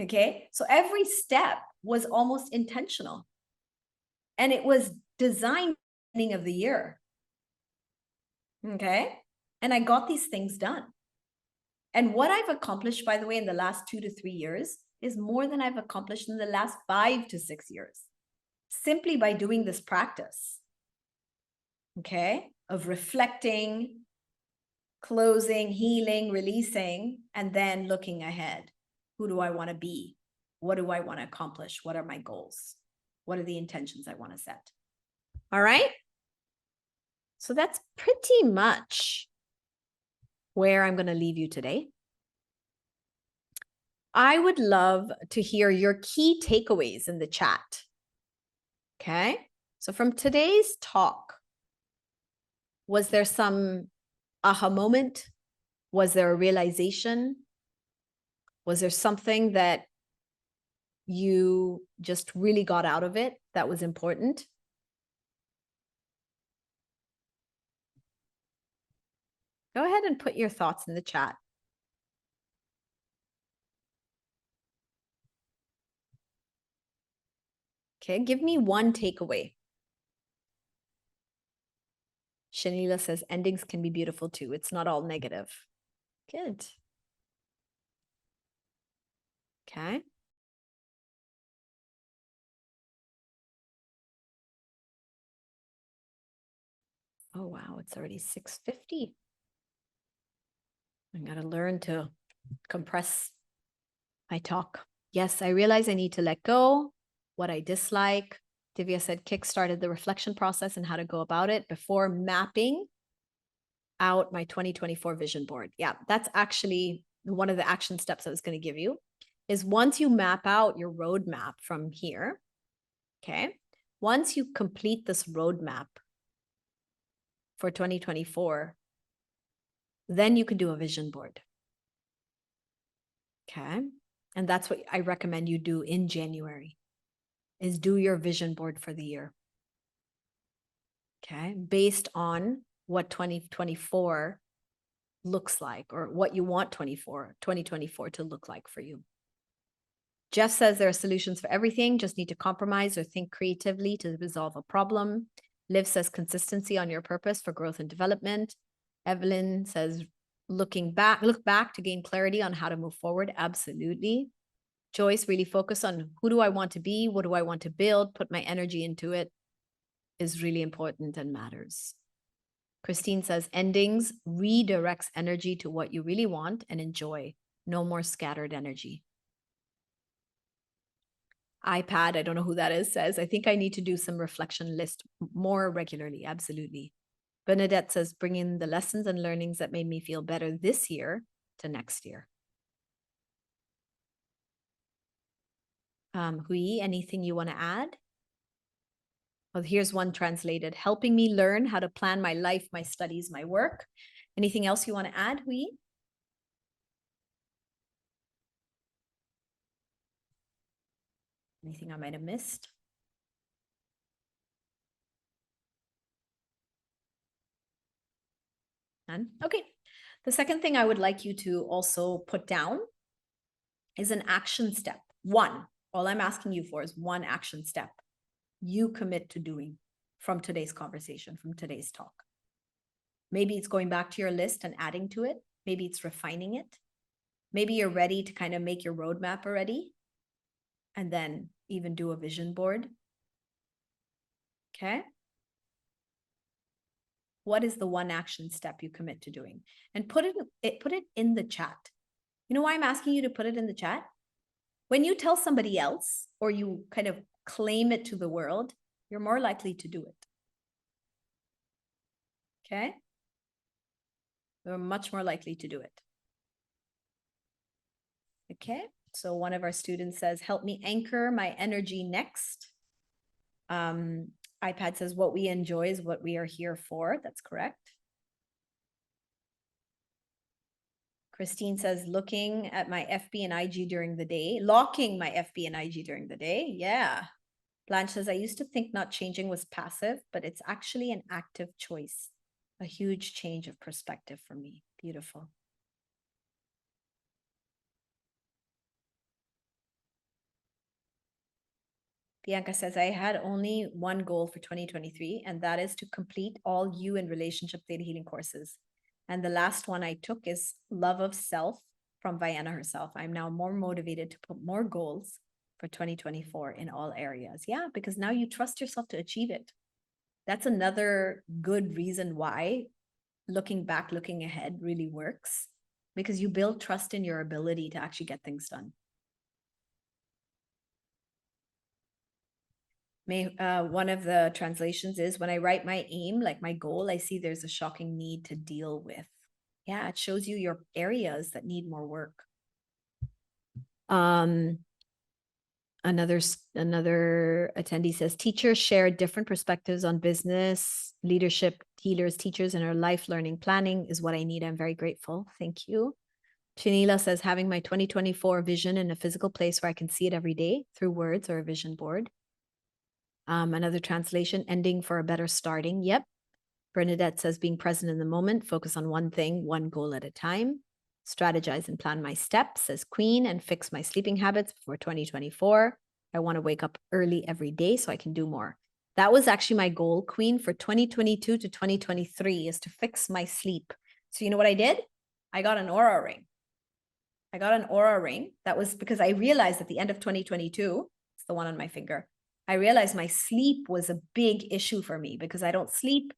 Okay. So every step was almost intentional. And it was designing of the year. Okay. And I got these things done. And what I've accomplished, by the way, in the last 2 to 3 years is more than I've accomplished in the last 5 to 6 years, simply by doing this practice. Okay. Of reflecting, closing, healing, releasing, and then looking ahead. Who do I want to be? What do I want to accomplish? What are my goals? What are the intentions I want to set? All right. So that's pretty much where I'm going to leave you today. I would love to hear your key takeaways in the chat. Okay. So from today's talk, was there some aha moment? Was there a realization? Was there something that you just really got out of it that was important? Go ahead and put your thoughts in the chat. Okay, give me one takeaway. Shanila says endings can be beautiful too. It's not all negative. Good. Okay. Oh, wow. It's already 6:50. I got to learn to compress my talk. Yes, I realize I need to let go what I dislike. Divya said kick-started the reflection process and how to go about it before mapping out my 2024 vision board. Yeah, that's actually one of the action steps I was going to give you is once you map out your roadmap from here, okay, once you complete this roadmap for 2024, then you can do a vision board. Okay. And that's what I recommend you do in January is do your vision board for the year. Okay. Based on what 2024 looks like or what you want 2024 to look like for you. Jeff says there are solutions for everything. Just need to compromise or think creatively to resolve a problem. Liv says consistency on your purpose for growth and development. Evelyn says look back to gain clarity on how to move forward. Absolutely. Joyce, really focus on who do I want to be? What do I want to build? Put my energy into it is really important and matters. Christine says endings redirects energy to what you really want and enjoy. No more scattered energy. iPad, I don't know who that is, says, I think I need to do some reflection list more regularly. Absolutely. Bernadette says, bring in the lessons and learnings that made me feel better this year to next year. Hui, anything you want to add? Well, here's one translated, helping me learn how to plan my life, my studies, my work. Anything else you want to add, Hui? Anything I might have missed? None? Okay. The second thing I would like you to also put down is an action step. One, all I'm asking you for is one action step you commit to doing from today's conversation, from today's talk. Maybe it's going back to your list and adding to it. Maybe it's refining it. Maybe you're ready to kind of make your roadmap already and then even do a vision board. Okay. What is the one action step you commit to doing? And put it in the chat. You know why I'm asking you to put it in the chat? When you tell somebody else or you kind of claim it to the world, you're more likely to do it. Okay? You're much more likely to do it. Okay? So one of our students says, help me anchor my energy next. iPad says, what we enjoy is what we are here for. That's correct. Christine says, looking at my FB and IG during the day, locking my FB and IG during the day. Yeah. Blanche says, I used to think not changing was passive, but it's actually an active choice. A huge change of perspective for me. Beautiful. Bianca says, I had only one goal for 2023, and that is to complete all you and relationship data healing courses. And the last one I took is Love of Self from Vienna herself. I'm now more motivated to put more goals for 2024 in all areas. Yeah, because now you trust yourself to achieve it. That's another good reason why looking back, looking ahead really works, because you build trust in your ability to actually get things done. One of the translations is, when I write my aim, like my goal, I see there's a shocking need to deal with. Yeah, it shows you your areas that need more work. Another attendee says, teachers share different perspectives on business, leadership, healers, teachers, and our life learning planning is what I need. I'm very grateful. Thank you. Shanila says, having my 2024 vision in a physical place where I can see it every day through words or a vision board. Another translation, ending for a better starting. Yep. Bernadette says, being present in the moment, focus on one thing, one goal at a time. Strategize and plan my steps, says Queen, and fix my sleeping habits before 2024. I want to wake up early every day so I can do more. That was actually my goal, Queen, for 2022 to 2023, is to fix my sleep. So you know what I did? I got an Aura ring. That was because I realized at the end of 2022, it's the one on my finger, I realized my sleep was a big issue for me because I don't sleep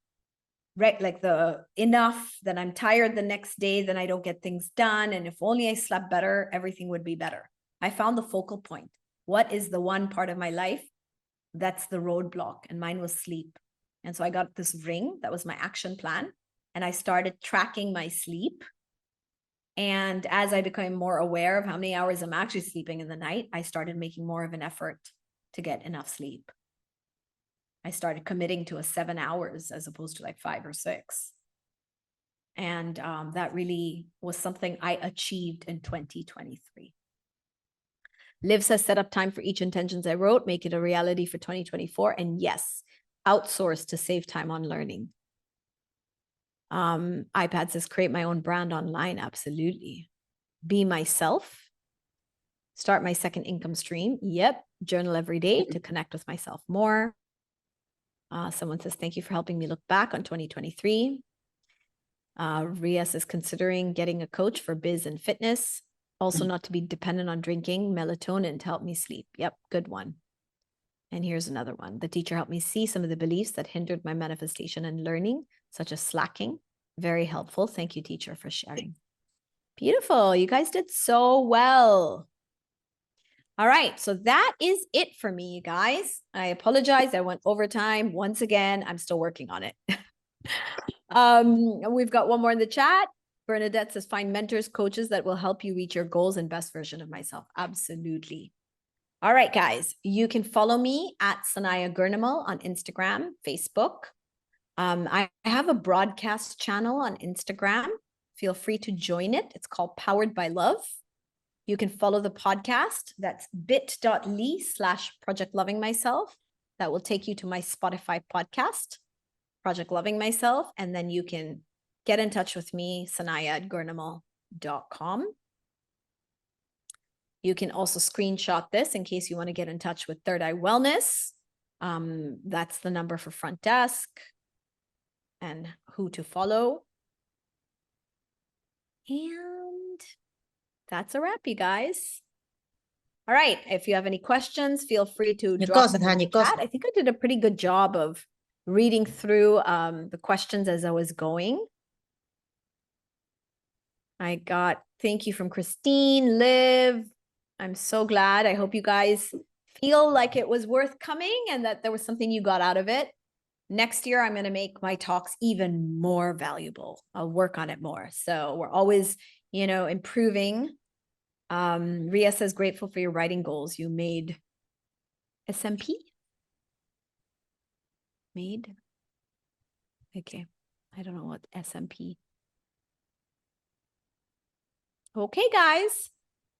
right, like the enough, then I'm tired the next day, then I don't get things done. And if only I slept better, everything would be better. I found the focal point. What is the one part of my life that's the roadblock? And mine was sleep. And so I got this ring that was my action plan. And I started tracking my sleep. And as I became more aware of how many hours I'm actually sleeping in the night, I started making more of an effort to get enough sleep. I started committing to 7 hours as opposed to like 5 or 6. And that really was something I achieved in 2023. Liv says, set up time for each intentions I wrote, make it a reality for 2024. And yes, outsource to save time on learning. iPad says, create my own brand online. Absolutely. Be myself. Start my second income stream. Yep. Journal every day to connect with myself more. Someone says, thank you for helping me look back on 2023. Rias is considering getting a coach for biz and fitness. Also not to be dependent on drinking melatonin to help me sleep. Yep, good one. And here's another one. The teacher helped me see some of the beliefs that hindered my manifestation and learning, such as slacking. Very helpful. Thank you, teacher, for sharing. Beautiful. You guys did so well. All right. So that is it for me, you guys. I apologize. I went overtime once again. I'm still working on it. We've got one more in the chat. Bernadette says, find mentors, coaches that will help you reach your goals and best version of myself. Absolutely. All right, guys, you can follow me at Sanaiyah Gurnamal on Instagram, Facebook. I have a broadcast channel on Instagram. Feel free to join it. It's called Powered by Love. You can follow the podcast. That's bit.ly/Project Loving Myself. That will take you to my Spotify podcast, Project Loving Myself. And then you can get in touch with me, Sanaiyah@gurnamal.com. You can also screenshot this in case you want to get in touch with Third Eye Wellness. That's the number for front desk and who to follow. And that's a wrap, you guys. All right. If you have any questions, feel free to drop them in the chat. I think I did a pretty good job of reading through the questions as I was going. I got thank you from Christine, Liv. I'm so glad. I hope you guys feel like it was worth coming and that there was something you got out of it. Next year, I'm going to make my talks even more valuable. I'll work on it more. So we're always, improving. Ria says, grateful for your writing goals. You made SMP? Made? Okay. I don't know what SMP. Okay, guys.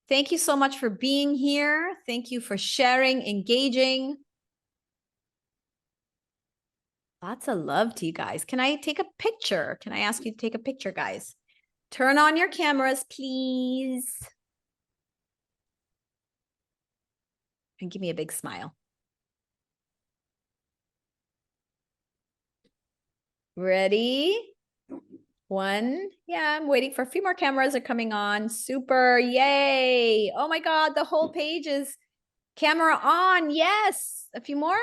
Thank you so much for being here. Thank you for sharing, engaging. Lots of love to you guys. Can I take a picture? Can I ask you to take a picture, guys? Turn on your cameras, please. And give me a big smile. Ready? One. Yeah, I'm waiting for a few more cameras are coming on. Super. Yay. Oh my God, the whole page is camera on. Yes. A few more.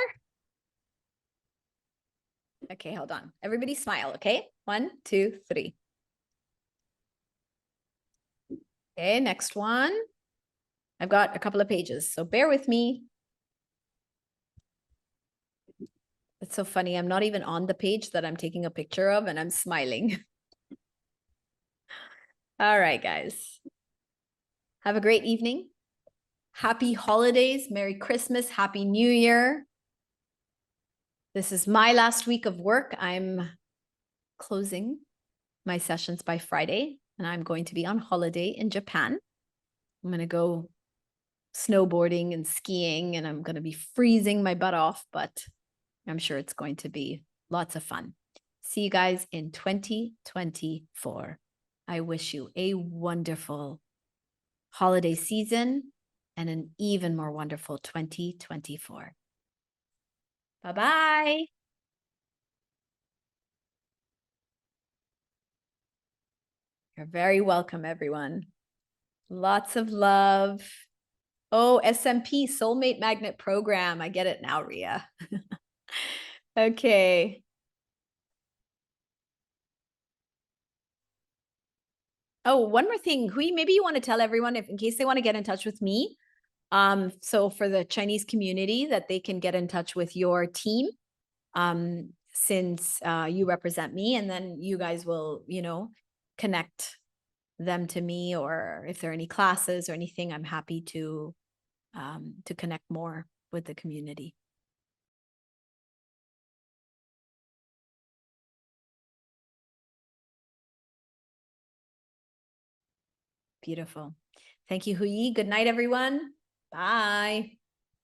Okay, hold on. Everybody smile, okay? 1, 2, 3. Okay, next one. I've got a couple of pages, so bear with me. It's so funny. I'm not even on the page that I'm taking a picture of and I'm smiling. All right, guys. Have a great evening. Happy holidays. Merry Christmas. Happy New Year. This is my last week of work. I'm closing my sessions by Friday, and I'm going to be on holiday in Japan. I'm going to go snowboarding and skiing, and I'm going to be freezing my butt off, but I'm sure it's going to be lots of fun. See you guys in 2024. I wish you a wonderful holiday season and an even more wonderful 2024. Bye-bye. You're very welcome, everyone. Lots of love. Oh, SMP, Soulmate Magnet Program. I get it now, Ria. Okay. Oh, one more thing, Hui, maybe you want to tell everyone if in case they want to get in touch with me. So for the Chinese community that they can get in touch with your team, since you represent me, and then you guys will, connect them to me, or if there are any classes or anything, I'm happy to connect more with the community. Beautiful. Thank you, Hui. Good night, everyone. Bye.